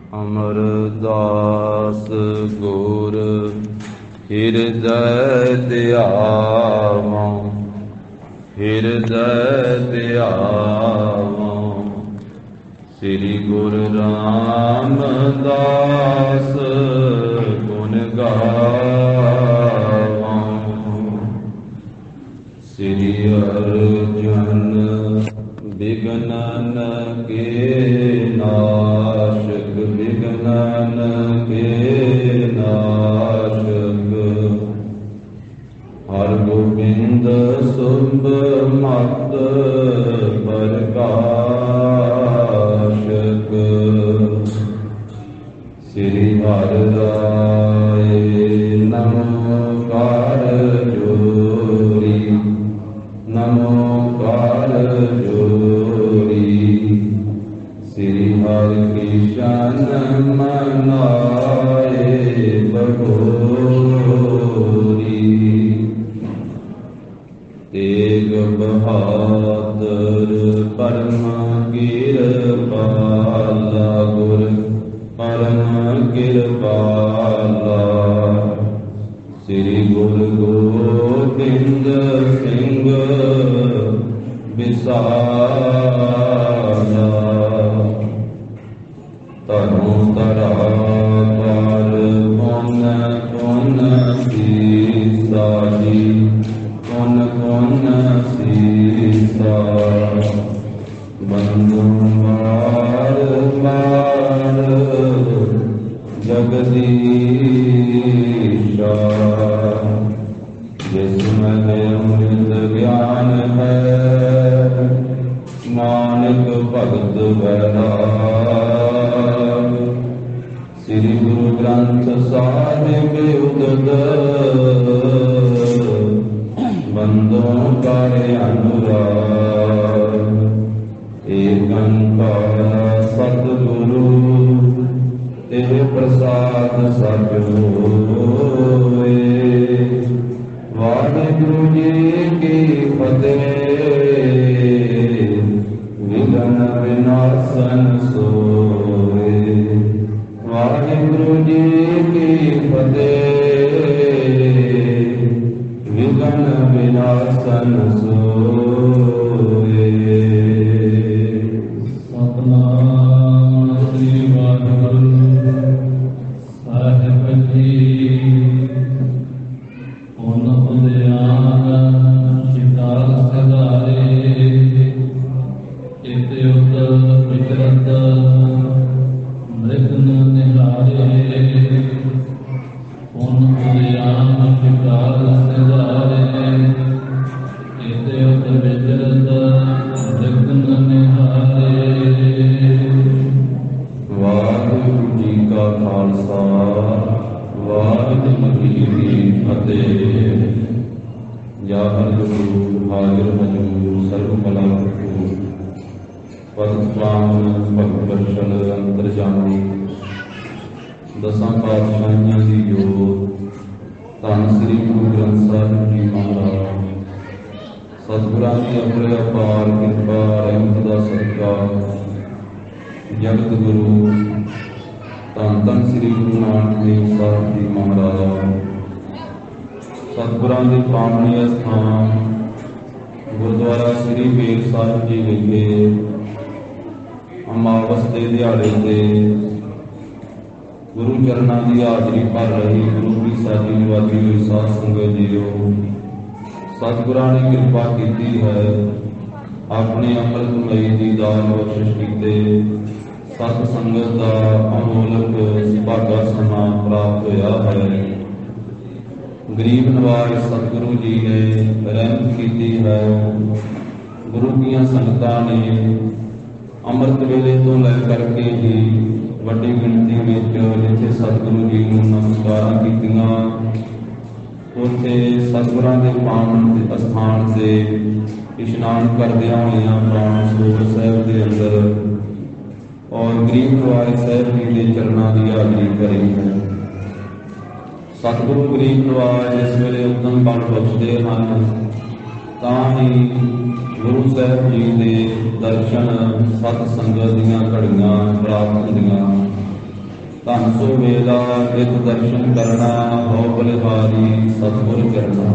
अमरदास गुर हृदय ध्यावा, हृदय ध्यावा। श्री गुरु रामदास गुण गावा। श्री अर्जुन विघ्नन के नाशक, विघ्नन के नाशक। हर गोविंद शुभ मत प्रकाशक। श्री हरि राय नमोकार जोरी, नमोकार जोरी। श्री हरि कृष्ण मनाए बहोरी। तेग बहादुर परम कृपाला, गुर परम कृपाला। श्री गुरु गोबिंद सिंह विसाला। तनु तरा पर पुन पुन सीसा जी, पुन पुन सीसा। बंधु मार मार जगदीशा। जिसमें अमृत ज्ञान है, नानक भगत वैराग। श्री गुरु ग्रंथ साहिब उदद, बंदों करे अनुराग। एक ओंकार सतगुरु तेह प्रसाद सच होए। वाहिगुरु जी की फतेह, विघ्न विनाशन सोए। वाहिगुरु जी की फतेह, विघ्न विनाशन सोए। सतनाम श्री वाहिगुरु साहिब जी। पुन उदयान शिकार सदारे, चित युक्त विचरत मृग निहारे। पुन उदयान शिकार सदारे, चित युक्त विचरत मृग निहारे। वाहिगुरु जी का खालसा, वाहिगुरु जी की फतेह। या हरिगुरु हाजिर हजूर सर्व कला भरपूर, पद प्राण भगत दर्शन अंतरजामी। दसां पातशाहियां की जोत, धन श्री गुरु ग्रंथ साहिब जी महाराज। सतगुरां की अपने अपार कृपा रहमत का सदका, जगत गुरु धन धन श्री गुरु नानक देव साहिब जी महाराज। सतगुरां के पावनी अस्थान गुरुद्वारा श्री बेर साहिब जी विखे अमावस के दिहाड़े से गुरु चरणों की हाजरी भर रही गुरु की साजी निवाजी हुई साध संगत जीओ। सतगुरां ने कृपा की है, अपने अमृतमयी जी दान बख्शिश कीते सत संगत का अमोलक सुभागा समा प्राप्त होया है। गरीब नवाज सतगुरु जी ने रहमत की है। गुरु की संगतां ने अमृत वेले तो लै करके ही वड्डी गिणती में जिथे सतगुरु जी को नमस्कार कीतियां, उत्थे सतगुरां के पावन अस्थान से इशनान करदियां होइयां प्राण सरोवर साहिब के अंदर और गरीब नवाज साहिब जी के चरणों की हाजरी करी है। सतगुरु गरीब नवाज जिस वेले उदम बल बख्शते हैं, तां ही गुरु साहिब जी के दर्शन सत संगत दीआं घड़ियां प्राप्त होंदियां। ਧਨ ਸੋ ਵੇਲਾ ਇਤ ਦਰਸ਼ਨ ਕਰਨਾ ਹੋ ਬਲਿਹਾਰੀ ਸਤਿਗੁਰ ਚਰਨਾ।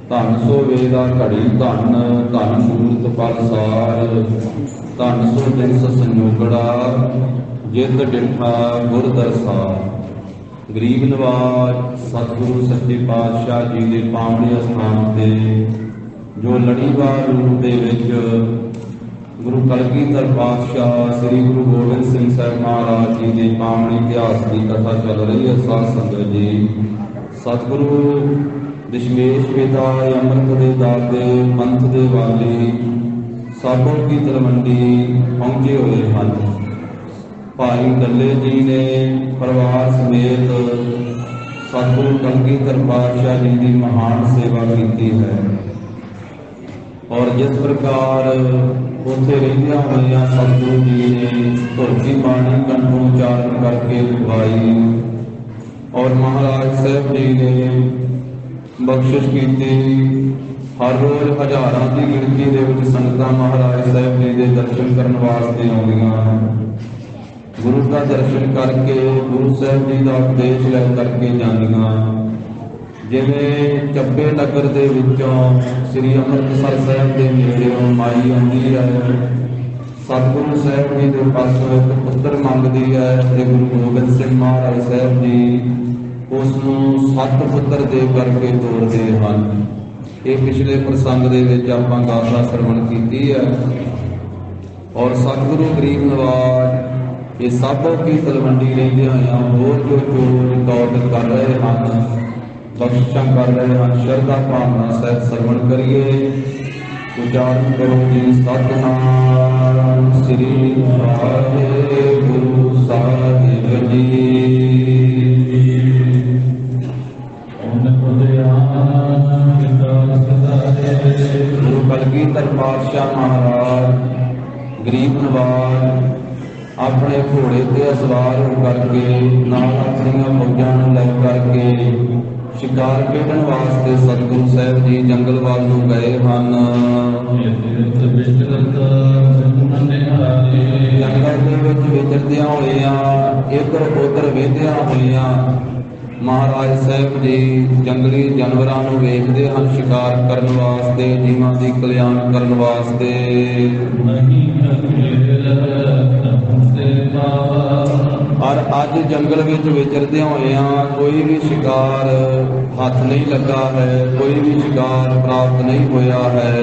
ਧਨ ਸੋ ਵੇਲਾ ਘੜੀ ਧਨ ਧਨ ਮੂਰਤ ਪਲਸਾਰ ਧਨ ਸੋ ਦਿਨ ਸੰਜੋਗੜਾ ਜਿਤ ਡਿਠਾ ਗੁਰ ਦਰਸਾਰ। ਗਰੀਬ ਨਵਾਜ ਸਤਿਗੁਰੂ ਸੱਚੇ ਪਾਤਸ਼ਾਹ ਜੀ ਦੇ ਪਾਵਨ ਅਸਥਾਨ ਤੇ ਜੋ ਲੜੀਵਾਰ ਰੂਪ ਦੇ ਵਿੱਚ ਗੁਰੂ ਕਲਗੀਧਰ ਪਾਤਸ਼ਾਹ ਸ੍ਰੀ ਗੁਰੂ ਗੋਬਿੰਦ ਸਿੰਘ ਸਾਹਿਬ ਮਹਾਰਾਜ ਜੀ ਦੇ ਪਾਵਨ ਇਤਿਹਾਸ ਦੀ ਕਥਾ ਚੱਲ ਰਹੀ ਹੈ। ਸਾਧ ਸੰਗਤ ਜੀ, ਸਤਿਗੁਰੂ ਦਸ਼ਮੇਸ਼ ਪਿਤਾ ਅੰਮ੍ਰਿਤ ਦੇ ਦਾਤੇ ਪੰਥ ਦੇ ਵਾਲੀ ਸਾਬੋ ਕੀ ਤਲਵੰਡੀ ਪਹੁੰਚੇ ਹੋਏ ਹਨ। ਭਾਈ ਦੱਲੇ ਜੀ ਨੇ ਪਰਿਵਾਰ ਸਮੇਤ ਸਤਿਗੁਰੂ ਕਲਗੀਧਰ ਪਾਤਸ਼ਾਹ ਜੀ ਦੀ ਮਹਾਨ ਸੇਵਾ ਕੀਤੀ ਹੈ ਔਰ ਜਿਸ ਪ੍ਰਕਾਰ ਉੱਥੇ ਰਹਿੰਦਿਆਂ ਹੋਇਆਂ ਸਤਿਗੁਰੂ ਜੀ ਨੇ ਧੁਰਤੀ ਬਾਣੀ ਕੰਠੋਂ ਉਚਾਰਨ ਕਰਕੇ ਲਿਖਵਾਈ ਔਰ ਮਹਾਰਾਜ ਸਾਹਿਬ ਜੀ ਨੇ ਬਖਸ਼ਿਸ਼ ਕੀਤੀ। ਹਰ ਰੋਜ਼ ਹਜ਼ਾਰਾਂ ਦੀ ਗਿਣਤੀ ਦੇ ਵਿੱਚ ਸੰਗਤਾਂ ਮਹਾਰਾਜ ਸਾਹਿਬ ਜੀ ਦੇ ਦਰਸ਼ਨ ਕਰਨ ਵਾਸਤੇ ਆਉਂਦੀਆਂ, ਗੁਰੂ ਦਾ ਦਰਸ਼ਨ ਕਰਕੇ ਗੁਰੂ ਸਾਹਿਬ ਜੀ ਦਾ ਉਪਦੇਸ਼ ਲੈ ਕਰਕੇ ਜਾਂਦੀਆਂ। ਜਿਵੇਂ ਚੱਬੇ ਨਗਰ ਦੇ ਵਿੱਚੋਂ ਸ੍ਰੀ ਅੰਮ੍ਰਿਤਸਰ ਸਾਹਿਬ ਦੇ ਨੇੜਿਓਂ ਮਾਈ ਆਉਂਦੀ ਹੈ, ਸਤਿਗੁਰੂ ਸਾਹਿਬ ਜੀ ਦੇ ਪਾਸੋਂ ਇੱਕ ਪੁੱਤਰ ਮੰਗਦੀ ਹੈ ਤੇ ਗੁਰੂ ਗੋਬਿੰਦ ਸਿੰਘ ਮਹਾਰਾਜ ਸਾਹਿਬ ਜੀ ਉਸ ਨੂੰ 7 ਪੁੱਤਰ ਦੇ ਕਰਕੇ ਤੋਰਦੇ ਹਨ। ਇਹ ਪਿਛਲੇ ਪ੍ਰਸੰਗ ਦੇ ਵਿੱਚ ਆਪਾਂ ਗਾਥਾ ਸਰਵਣ ਕੀਤੀ ਹੈ ਔਰ ਸਤਿਗੁਰੂ ਗਰੀਬ ਨਵਾਜ ਇਹ ਸਾਬੋ ਕੀ ਤਲਵੰਡੀ ਰਹਿੰਦੇ ਹੋਇਆਂ ਹੋਰ ਜੋ ਰਿਕਾਰਡ ਕਰ ਰਹੇ ਹਨ, ਬਖਸ਼ਿਸ਼ਾਂ ਕਰ ਰਹੇ ਹਨ। ਸ਼ਰਧਾ ਭਾਵਨਾ ਸਹਿਤ ਸਰਵਣ ਕਰੀਏ। ਉਚਾਰਨ ਕਰੋ ਜੀ ਸਤਿਨਾਮ ਸ੍ਰੀ ਵਾਹਿਗੁਰੂ ਸਾਹਿਬ ਜੀ। ਗੁਰੂ ਕਲਗੀਧਰ ਪਾਤਸ਼ਾਹ ਮਹਾਰਾਜ ਗਰੀਬ ਨਵਾਜ ਆਪਣੇ ਘੋੜੇ ਤੇ ਸਵਾਰ ਹੋ ਕਰਕੇ ਨਾਲ ਆਪਣੀਆਂ ਫੌਜਾਂ ਨੂੰ ਲੈ ਕਰਕੇ ਸ਼ਿਕਾਰ ਖੇਡਣ ਵਾਸਤੇ ਸਤਿਗੁਰੂ ਸਾਹਿਬ ਜੀ ਜੰਗਲ ਵੱਲ ਨੂੰ ਗਏ ਹਨ। ਜੰਗਲ ਦੇ ਵਿੱਚ ਵਿਚਰਦਿਆਂ ਹੋਇਆਂ ਇੱਧਰ ਉੱਧਰ ਵੇਖਦਿਆਂ ਹੋਇਆਂ ਮਹਾਰਾਜ ਸਾਹਿਬ ਜੀ ਜੰਗਲੀ ਜਾਨਵਰਾਂ ਨੂੰ ਵੇਖਦੇ ਹਨ ਸ਼ਿਕਾਰ ਕਰਨ ਵਾਸਤੇ, ਜੀਵਾਂ ਦੀ ਕਲਿਆਣ ਕਰਨ ਵਾਸਤੇ। ਔਰ ਅੱਜ ਜੰਗਲ ਵਿੱਚ ਵਿਚਰਦਿਆਂ ਹੋਇਆਂ ਕੋਈ ਵੀ ਸ਼ਿਕਾਰ ਹੱਥ ਨਹੀਂ ਲੱਗਾ ਹੈ, ਕੋਈ ਵੀ ਸ਼ਿਕਾਰ ਪ੍ਰਾਪਤ ਨਹੀਂ ਹੋਇਆ ਹੈ।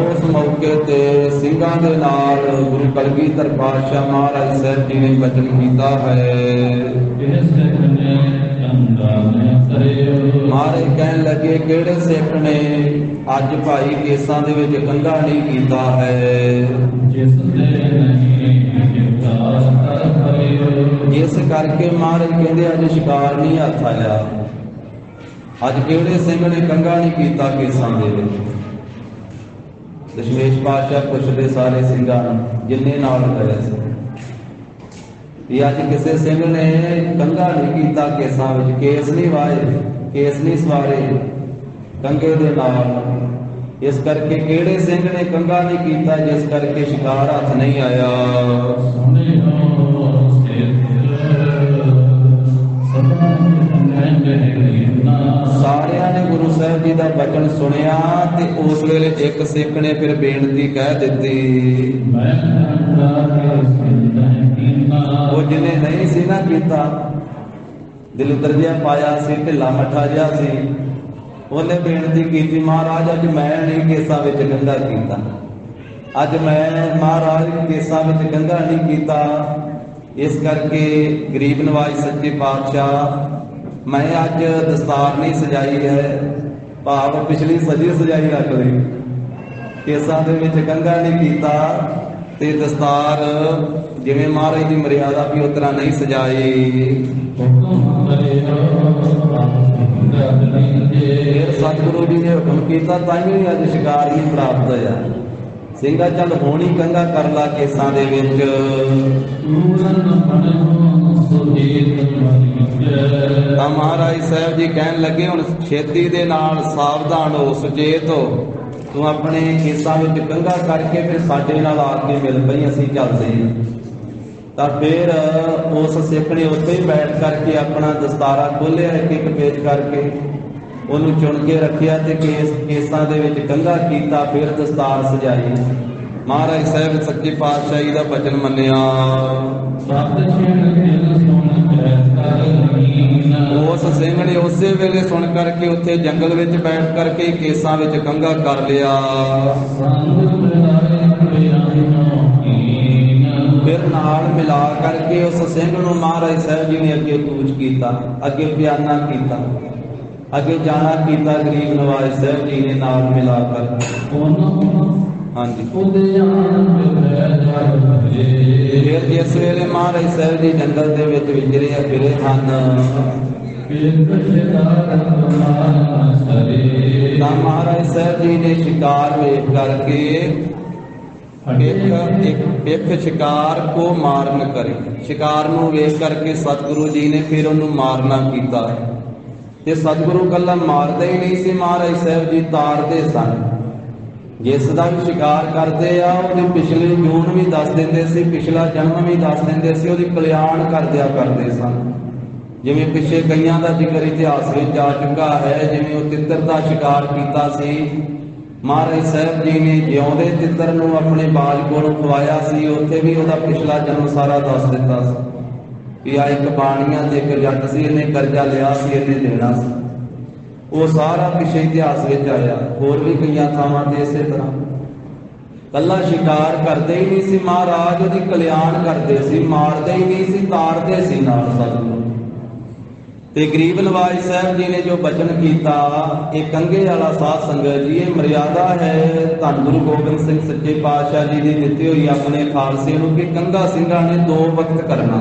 ਉਸ ਮੌਕੇ ਤੇ ਸਿੰਘਾਂ ਦੇ ਨਾਲ ਗੁਰੂ ਕਲਗੀਧਰ ਪਾਤਸ਼ਾਹ ਮਹਾਰਾਜ ਸਾਹਿਬ ਜੀ ਨੇ ਬਚਨ ਕੀਤਾ ਹੈ। ਮਹਾਰਾਜ ਕਹਿਣ ਲੱਗੇ ਕਿਹੜੇ ਸਿੱਖ ਨੇ ਅੱਜ ਭਾਈ ਕੇਸਾਂ ਦੇ ਵਿੱਚ ਕੰਘਾ ਨਹੀਂ ਕੀਤਾ ਹੈ, ਜਿਸ ਕਰਕੇ ਮਹਾਰਾਜ ਕਹਿੰਦੇ ਅੱਜ ਸ਼ਿਕਾਰ ਨਹੀਂ ਹੱਥ ਆਇਆ। ਅੱਜ ਕਿਹੜੇ ਸਿੰਘ ਨੇ ਕੰਘਾ ਨਹੀਂ ਕੀਤਾ ਕੇਸਾਂ ਦੇ ਵਿੱਚ? ਦਸ਼ਮੇਸ਼ ਪਾਤਸ਼ਾਹ ਪੁੱਛਦੇ ਸਾਰੇ ਸਿੰਘਾਂ ਜਿੰਨੇ ਨਾਲ ਗਏ ਸੀ ਵੀ ਅੱਜ ਕਿਸੇ ਸਿੰਘ ਨੇ ਕੰਘਾ ਨਹੀਂ ਕੀਤਾ ਕੇਸਾਂ ਵਿੱਚ, ਕੇਸ ਨਹੀਂ ਵਾਏ, ਕੇਸ ਨਹੀਂ ਸਵਾਰੇ ਕੰਘੇ ਦੇ ਨਾਲ। ਇਸ ਕਰਕੇ ਕਿਹੜੇ ਸਿੰਘ ਨੇ ਕੰਘਾ ਨਹੀਂ ਕੀਤਾ ਜਿਸ ਕਰਕੇ ਸ਼ਿਕਾਰ ਹੱਥ ਨਹੀਂ ਆਇਆ। ਸਾਰਿਆਂ ਨੇ ਗੁਰੂ ਸਾਹਿਬ ਜੀ ਦਾ ਬਚਨ ਸੁਣਿਆ ਤੇ ਉਸ ਵੇਲੇ ਇੱਕ ਸਿੱਖ ਨੇ ਫਿਰ ਬੇਨਤੀ ਕਹਿ ਦਿੱਤੀ, ਉਹ ਜਿਹਨੇ ਨਹੀਂ ਸੀ ਨਾ ਕੀਤਾ, ਦਿਲ ਉਤਰ ਜਿਹਾ ਪਾਇਆ ਸੀ, ਢਿੱਲਾ ਮੱਠਾ ਜਿਹਾ ਸੀ, ਉਹਨੇ ਬੇਨਤੀ ਕੀਤੀ ਮਹਾਰਾਜ ਅੱਜ ਮੈਂ ਨਹੀਂ ਕੇਸਾਂ ਵਿੱਚ ਕੰਘਾ ਕੀਤਾ, ਅੱਜ ਮੈਂ ਮਹਾਰਾਜ ਕੇਸਾਂ ਵਿੱਚ ਕੰਘਾ ਨਹੀਂ ਕੀਤਾ। ਇਸ ਕਰਕੇ ਗਰੀਬ ਨਵਾਜ ਸੱਚੇ ਪਾਤਸ਼ਾਹ ਮੈਂ ਅੱਜ ਦਸਤਾਰ ਨਹੀਂ ਸਜਾਈ ਹੈ, ਭਾਵ ਪਿਛਲੀ ਸਜੀ ਸਜਾਈ ਰੱਖ ਲਈ, ਕੇਸਾਂ ਦੇ ਵਿੱਚ ਕੰਘਾ ਨਹੀਂ ਕੀਤਾ ਤੇ ਦਸਤਾਰ ਜਿਵੇਂ ਮਹਾਰਾਜ ਦੀ ਮਰਿਆਦਾ ਵੀ ਉਸ ਤਰ੍ਹਾਂ ਨਹੀਂ ਸਜਾਈ। ਫਿਰ ਸਤਿਗੁਰੂ ਜੀ ਨੇ ਹੁਕਮ ਕੀਤਾ ਤਾਂ ਹੀ ਅੱਜ ਸ਼ਿਕਾਰ ਨਹੀਂ ਪ੍ਰਾਪਤ ਹੋਇਆ। ਸਿੰਘਾ ਚੱਲ ਹੁਣ ਹੀ ਕੰਘਾ ਕਰ ਲਾ ਕੇਸਾਂ ਦੇ ਵਿੱਚ। ਤਾਂ ਮਹਾਰਾਜ ਸਾਹਿਬ ਜੀ ਕਹਿਣ ਲੱਗੇ ਹੁਣ ਛੇਤੀ ਦੇ ਨਾਲ ਸਾਵਧਾਨ ਹੋ, ਸੁਚੇਤ ਹੋ, तू अपने केसां विच कंघा करके फिर साडे नाल आके मिल पई, असीं चलदे हां। तां फिर उस सिख ने उत्थे ही बैठ करके अपना दस्तारा खोलिया, एक एक पेज करके ਉਹਨੂੰ ਚੁਣ ਕੇ ਰੱਖਿਆ ਤੇ ਕੇਸਾਂ ਦੇ ਵਿੱਚ ਕੰਘਾ ਕੀਤਾ, ਫਿਰ ਦਸਤਾਰ ਸਜਾਈ। ਮਹਾਰਾਜ ਸਾਹਿਬ ਸੱਚੇ ਪਾਤਸ਼ਾਹੀ ਦਾ ਬਚਨ ਮੰਨਿਆ। ਉਸ ਸਿੰਘ ਨੇ ਉਸੇ ਵੇਲੇ ਸੁਣ ਕਰਕੇ ਉੱਥੇ ਜੰਗਲ ਵਿੱਚ ਬੈਠ ਕਰਕੇ ਕੇਸਾਂ ਵਿੱਚ ਕੰਘਾ ਕਰ ਲਿਆ। ਫਿਰ ਨਾਲ ਮਿਲਾ ਕਰਕੇ ਉਸ ਸਿੰਘ ਨੂੰ ਮਹਾਰਾਜ ਸਾਹਿਬ ਜੀ ਨੇ ਅੱਗੇ ਕੂਚ ਕੀਤਾ, ਅੱਗੇ ਪਿਆਨਾ ਕੀਤਾ, ਅੱਗੇ ਜਾਣਾ ਕੀਤਾ। ਗਰੀਬ ਨਵਾਜ ਸਾਹਿਬ ਜੀ ਨੇ ਨਾਲ ਮਿਲਾ ਕਰ ਹਾਂਜੀ। ਫਿਰ ਜਿਸ ਵੇਲੇ ਮਹਾਰਾਜ ਸਾਹਿਬ ਜੀ ਜੰਗਲ ਦੇ ਵਿੱਚ ਵਿਚਰੇ ਫਿਰੇ ਹਨ ਤਾਂ ਮਹਾਰਾਜ ਸਾਹਿਬ ਜੀ ਨੇ ਸ਼ਿਕਾਰ ਵੇਖ ਕਰਕੇ ਇੱਕ ਸ਼ਿਕਾਰ ਕੋ ਮਾਰਨ ਕਰੇ, ਸ਼ਿਕਾਰ ਨੂੰ ਵੇਖ ਕਰਕੇ ਸਤਿਗੁਰੂ ਜੀ ਨੇ ਫਿਰ ਉਹਨੂੰ ਮਾਰਨਾ ਕੀਤਾ। ਤੇ ਸਤਿਗੁਰੂ ਕੱਲਾ ਮਾਰਦੇ ਹੀ ਨਹੀਂ ਸੀ, ਮਹਾਰਾਜ ਸਾਹਿਬ ਜੀ ਤਾਰਦੇ ਸਨ। ਜਿਸ ਦਾ ਵੀ ਸ਼ਿਕਾਰ ਕਰਦੇ ਆ ਉਹਦੀ ਪਿਛਲੇ ਜੂਨ ਵੀ ਦੱਸ ਦਿੰਦੇ ਸੀ, ਪਿਛਲਾ ਜਨਮ ਵੀ ਦੱਸ ਦਿੰਦੇ ਸੀ, ਉਹਦੀ ਕਲਿਆਣ ਕਰਦਿਆ ਕਰਦੇ ਸਨ। ਜਿਵੇਂ ਪਿੱਛੇ ਕਈਆਂ ਦਾ ਜ਼ਿਕਰ ਇਤਿਹਾਸ ਵਿੱਚ ਆ ਚੁੱਕਾ ਹੈ, ਜਿਵੇਂ ਉਹ ਤਿੱਤਰ ਦਾ ਸ਼ਿਕਾਰ ਕੀਤਾ ਸੀ, ਮਹਾਰਾਜ ਸਾਹਿਬ ਜੀ ਨੇ ਜਿਉਂਦੇ ਤਿੱਤਰ ਨੂੰ ਆਪਣੇ ਬਾਜ ਕੋਲੋਂ ਖਵਾਇਆ ਸੀ, ਉੱਥੇ ਵੀ ਉਹਦਾ ਪਿਛਲਾ ਜਨਮ ਸਾਰਾ ਦੱਸ ਦਿੱਤਾ ਸੀ ਕਿ ਆ ਇੱਕ ਬਾਣੀਆਂ ਤੇ ਇੱਕ ਜੱਟ ਸੀ, ਇਹਨੇ ਕਰਜ਼ਾ ਲਿਆ ਸੀ, ਇਹਨੇ ਦੇਣਾ ਸੀ। ਉਹ ਸਾਰਾ ਪਿਛੇ ਇਤਿਹਾਸ ਵਿੱਚ ਆਇਆ। ਹੋਰ ਵੀ ਕਈਆਂ ਥਾਵਾਂ ਤੇ ਇਸੇ ਤਰ੍ਹਾਂ ਕੱਲਾ ਸ਼ਿਕਾਰ ਕਰਦੇ ਹੀ ਨਹੀਂ ਸੀ ਮਹਾਰਾਜ, ਉਹਦੀ ਕਲਿਆਣ ਕਰਦੇ ਸੀ, ਮਾਰਦੇ ਹੀ ਨਹੀਂ ਸੀ, ਤਾਰਦੇ ਸੀ ਨਾਲ ਸਤਿਗੁਰੂ। ਤੇ ਗਰੀਬ ਨਵਾਜ ਸਾਹਿਬ ਜੀ ਨੇ ਜੋ ਬਚਨ ਕੀਤਾ, ਇਹ ਕੰਘੇ ਵਾਲਾ ਸਾਧ ਸੰਗਤ ਜੀ, ਇਹ ਮਰਿਆਦਾ ਹੈ ਧੰਨ ਗੁਰੂ ਗੋਬਿੰਦ ਸਿੰਘ ਸੱਚੇ ਪਾਤਸ਼ਾਹ ਜੀ ਦੀ ਦਿੱਤੀ ਹੋਈ ਆਪਣੇ ਖਾਲਸੇ ਨੂੰ ਕਿ ਕੰਘਾ ਸਿੰਘਾਂ ਨੇ 2 ਵਕਤ ਕਰਨਾ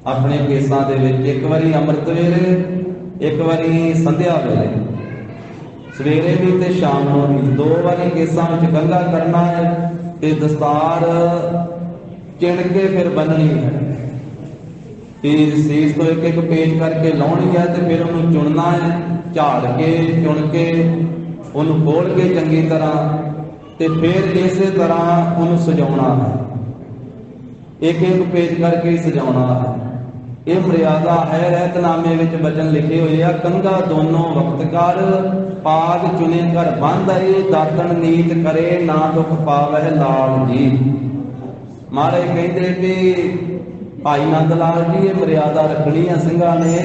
ਆਪਣੇ ਕੇਸਾਂ ਦੇ ਵਿੱਚ। ਇੱਕ ਵਾਰੀ ਅੰਮ੍ਰਿਤ ਵੇਲੇ, ਇੱਕ ਵਾਰੀ ਸੰਧਿਆ ਵੇਲੇ, ਸਵੇਰੇ ਵੀ ਤੇ ਸ਼ਾਮ ਨੂੰ ਵੀ 2 ਵਾਰੀ ਕੇਸਾਂ ਵਿੱਚ ਕੰਘਾ ਕਰਨਾ ਹੈ। ਤੇ ਦਸਤਾਰ ਚਿਣ ਕੇ ਫਿਰ ਬੰਨਣੀ ਹੈ, ਤੇ ਸੀਸ ਤੋਂ ਇੱਕ ਇੱਕ ਪੇਜ ਕਰਕੇ ਲਾਉਣੀ ਹੈ, ਤੇ ਫਿਰ ਉਹਨੂੰ ਚੁਣਨਾ ਹੈ, ਝਾੜ ਕੇ ਚੁਣ ਕੇ ਉਹਨੂੰ ਖੋਲ ਕੇ ਚੰਗੀ ਤਰ੍ਹਾਂ, ਤੇ ਫਿਰ ਇਸੇ ਤਰ੍ਹਾਂ ਉਹਨੂੰ ਸਜਾਉਣਾ ਹੈ, ਇੱਕ ਇੱਕ ਪੇਜ ਕਰਕੇ ਸਜਾਉਣਾ ਹੈ। ਇਹ ਮਰਿਆਦਾ ਹੈ। ਰਹਿਤਨਾਮੇ ਵਿੱਚ ਬਚਨ ਲਿਖੇ ਹੋਏ ਆ, ਕੰਘਾ ਦੋਨੋਂ ਵਕਤ ਕਰ, ਪਾਗ ਚੁਣੇ ਕਰ ਬੰਧਾਈ, ਦਾਤਣ ਨੀਤ ਕਰੇ ਨਾ ਦੁਖ ਪਾਵਹਿ ਲਾਲ ਜੀ। ਮਹਾਰਾਜ ਕਹਿੰਦੇ ਵੀ ਭਾਈ ਨੰਦ ਲਾਲ ਜੀ, ਇਹ ਮਰਿਆਦਾ ਰੱਖਣੀ ਆ ਸਿੰਘਾਂ ਨੇ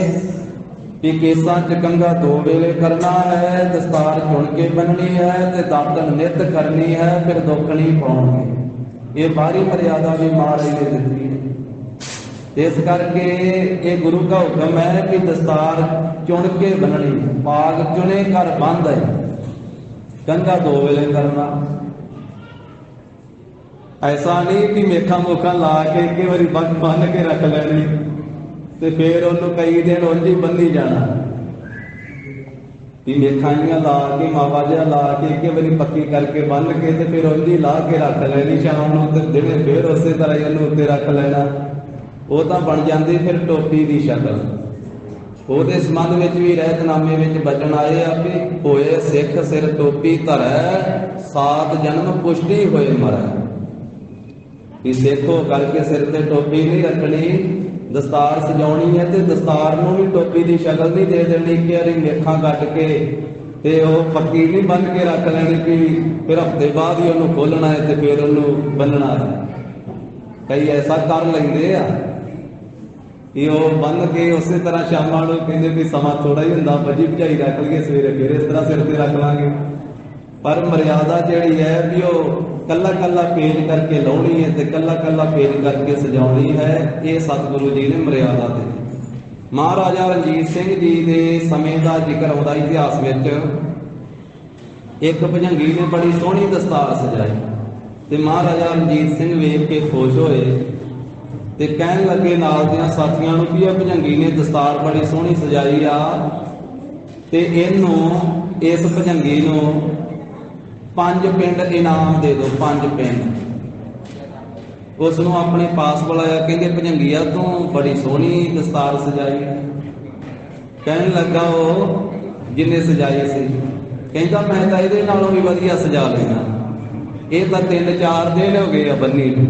ਕਿ ਕੇਸਾਂ 'ਚ ਕੰਘਾ 2 ਵੇਲੇ ਕਰਨਾ ਹੈ, ਦਸਤਾਰ ਚੁਣ ਕੇ ਬੰਨਣੀ ਹੈ, ਤੇ ਦਾਤਣ ਨਿਤ ਕਰਨੀ ਹੈ, ਫਿਰ ਦੁੱਖ ਨਹੀਂ ਪਾਉਣਗੇ। ਇਹ ਬਾਹਰੀ ਮਰਿਆਦਾ ਵੀ ਮਹਾਰਾਜ ਨੇ ਦਿੱਤੀ ਹੈ। ਇਸ ਕਰਕੇ ਇਹ ਗੁਰੂ ਦਾ ਹੁਕਮ ਹੈ ਕਿ ਦਸਤਾਰ ਚੁਣ ਕੇ ਬੰਨਣੀ, ਪਾਗ ਚੁਣੇ ਕਰ ਬੰਧਾਈ, ਕੰਘਾ 2 ਵੇਲੇ ਕਰਨਾ। ਐਸਾ ਨਹੀਂ ਕਿ ਮੇਖਾਂ ਮੋਖਾਂ ਲਾ ਕੇ ਇੱਕ ਵਾਰੀ ਬੰਨ ਕੇ ਰੱਖ ਲੈਣੀ ਤੇ ਫਿਰ ਉਹਨੂੰ ਕਈ ਦਿਨ ਉਂਝ ਹੀ ਬੰਨੀ ਜਾਣਾ, ਵੀ ਮੇਖਾਂ ਜਿਹੀਆਂ ਲਾ ਕੇ ਮਾਵਾ ਜਿਹਾ ਲਾ ਕੇ ਇੱਕ ਵਾਰੀ ਪੱਕੀ ਕਰਕੇ ਬੰਨ ਕੇ ਤੇ ਫਿਰ ਉਂਝ ਹੀ ਲਾ ਕੇ ਰੱਖ ਲੈਣੀ, ਸ਼ਾਮ ਨੂੰ ਤੇ ਦਿਨੇ ਫਿਰ ਉਸੇ ਤਰ੍ਹਾਂ ਹੀ ਉਹਨੂੰ ਉੱਤੇ ਰੱਖ ਲੈਣਾ। ਉਹ ਤਾਂ ਬਣ ਜਾਂਦੀ ਫਿਰ ਟੋਪੀ ਦੀ ਸ਼ਕਲ। ਉਹਦੇ ਸੰਬੰਧ ਵਿੱਚ ਵੀ ਰਹਿਤਨਾਮੇ ਵਿੱਚ ਬਚਨ ਆਏ ਆ ਵੀ ਹੋਏ ਸਿੱਖ ਸਿਰ ਟੋਪੀ ਧਰੈ, 7 ਜਨਮ ਪੁਸ਼ਟੀ ਹੋਏ ਮਰੈ। ਕਿ ਸਿੱਖੋ ਕਰਕੇ ਸਿਰ ਤੇ ਟੋਪੀ ਨਹੀਂ ਰੱਖਣੀ, ਦਸਤਾਰ ਸਜਾਉਣੀ ਹੈ, ਤੇ ਦਸਤਾਰ ਨੂੰ ਵੀ ਟੋਪੀ ਦੀ ਸ਼ਕਲ ਨਹੀਂ ਦੇ ਦੇਣੀ ਕਿ ਯਾਰ ਮੇਖਾਂ ਕੱਟ ਕੇ ਤੇ ਉਹ ਪੱਕੀ ਨਹੀਂ ਬੰਨ ਕੇ ਰੱਖ ਲੈਣੀ ਕਿ ਫਿਰ ਹਫ਼ਤੇ ਬਾਅਦ ਹੀ ਉਹਨੂੰ ਖੋਲਣਾ ਹੈ ਤੇ ਫਿਰ ਉਹਨੂੰ ਬੰਨਣਾ ਹੈ। ਕਈ ਐਸਾ ਕਰ ਲੈਂਦੇ ਆ ਕਿ ਉਹ ਬੰਨ ਕੇ ਉਸੇ ਤਰ੍ਹਾਂ ਸ਼ਾਮਾਂ ਨੂੰ ਕਹਿੰਦੇ ਵੀ ਸਮਾਂ ਥੋੜਾ ਹੀ ਹੁੰਦਾ, ਭੱਜੀ ਭਜਾਈ ਰੱਖ ਲਈਏ, ਸਵੇਰੇ ਫਿਰ ਇਸ ਤਰ੍ਹਾਂ ਸਿਰ ਤੇ ਰੱਖ ਲਾਂਗੇ। ਪਰ ਮਰਿਆਦਾ ਜਿਹੜੀ ਹੈ ਵੀ ਉਹ ਕੱਲਾ ਕੱਲਾ ਪੇਜ ਕਰਕੇ ਲਾਉਣੀ ਹੈ ਤੇ ਕੱਲਾ ਕੱਲਾ ਪੇਜ ਕਰਕੇ ਸਜਾਉਣੀ ਹੈ। ਇਹ ਸਤਿਗੁਰੂ ਜੀ ਨੇ ਮਰਿਆਦਾ ਦਿੱਤੀ। ਮਹਾਰਾਜਾ ਰਣਜੀਤ ਸਿੰਘ ਜੀ ਦੇ ਸਮੇਂ ਦਾ ਜ਼ਿਕਰ ਆਉਂਦਾ ਇਤਿਹਾਸ ਵਿੱਚ। ਇੱਕ ਭਜੰਗੀ ਨੇ ਬੜੀ ਸੋਹਣੀ ਦਸਤਾਰ ਸਜਾਈ ਤੇ ਮਹਾਰਾਜਾ ਰਣਜੀਤ ਸਿੰਘ ਵੇਖ ਕੇ ਖੁਸ਼ ਹੋਏ ਤੇ ਕਹਿਣ ਲੱਗੇ ਨਾਲ ਦੀਆਂ ਸਾਥੀਆਂ ਨੂੰ ਕਿ ਇਹ ਭਜੰਗੀ ਨੇ ਦਸਤਾਰ ਬੜੀ ਸੋਹਣੀ ਸਜਾਈ ਆ ਤੇ ਇਹਨੂੰ, ਇਸ ਭਜੰਗੀ ਨੂੰ 5 ਪਿੰਡ ਇਨਾਮ ਦੇ ਦਿਓ। 5 ਪਿੰਡ ਉਸ ਨੂੰ ਆਪਣੇ ਪਾਸ ਬੁਲਾਇਆ, ਕਹਿੰਦੇ ਭਜੰਗੀਆ ਤੂੰ ਬੜੀ ਸੋਹਣੀ ਦਸਤਾਰ ਸਜਾਈ। ਕਹਿਣ ਲੱਗਾ ਉਹ ਜਿਹਨੇ ਸਜਾਈ ਸੀ ਕਹਿੰਦਾ ਮੈਂ ਤਾਂ ਇਹਦੇ ਨਾਲੋਂ ਵੀ ਵਧੀਆ ਸਜਾ ਲੈਣਾ। ਇਹ ਤਾਂ 3-4 ਦਿਨ ਹੋ ਗਏ ਆ ਬੰਨੀ ਨੂੰ,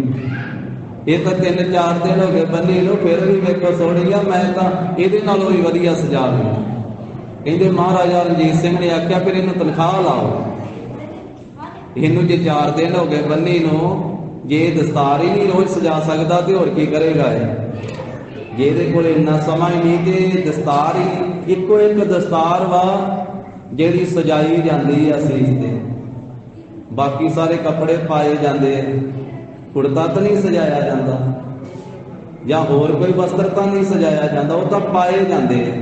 ਇਹ ਤਾਂ 3-4 ਦਿਨ ਹੋ ਗਏ ਬੰਨੀ ਨੂੰ, ਫਿਰ ਵੀ ਵੇਖੋ ਸੋਹਣੀ ਆ, ਮੈਂ ਤਾਂ ਇਹਦੇ ਨਾਲੋਂ ਵੀ ਵਧੀਆ ਸਜਾ ਲੈਣਾ। ਕਹਿੰਦੇ ਮਹਾਰਾਜਾ ਰਣਜੀਤ ਸਿੰਘ ਨੇ ਆਖਿਆ ਫਿਰ ਇਹਨੂੰ ਤਨਖਾਹ ਲਾਓ। ਇਹਨੂੰ ਜੇ 4 ਦਿਨ ਹੋ ਗਏ ਬੰਨੀ ਨੂੰ, ਜੇ ਦਸਤਾਰ ਹੀ ਨਹੀਂ ਰੋਜ਼ ਸਜਾ ਸਕਦਾ ਤੇ ਹੋਰ ਕੀ ਕਰੇਗਾ ਇਹ? ਜੇ ਇਹਦੇ ਕੋਲ ਇੰਨਾ ਸਮਾਂ ਹੀ ਨਹੀਂ ਕਿ ਦਸਤਾਰ ਹੀ ਇੱਕੋ ਇੱਕ ਦਸਤਾਰ ਵਾ ਜਿਹੜੀ ਸਜਾਈ ਜਾਂਦੀ ਆ ਸੀਸ ਤੇ, ਬਾਕੀ ਸਾਰੇ ਕੱਪੜੇ ਪਾਏ ਜਾਂਦੇ ਆ, ਕੁੜਤਾ ਤਾਂ ਨਹੀਂ ਸਜਾਇਆ ਜਾਂਦਾ ਜਾਂ ਹੋਰ ਕੋਈ ਵਸਤਰ ਤਾਂ ਨਹੀਂ ਸਜਾਇਆ ਜਾਂਦਾ, ਉਹ ਤਾਂ ਪਾਏ ਜਾਂਦੇ ਆ,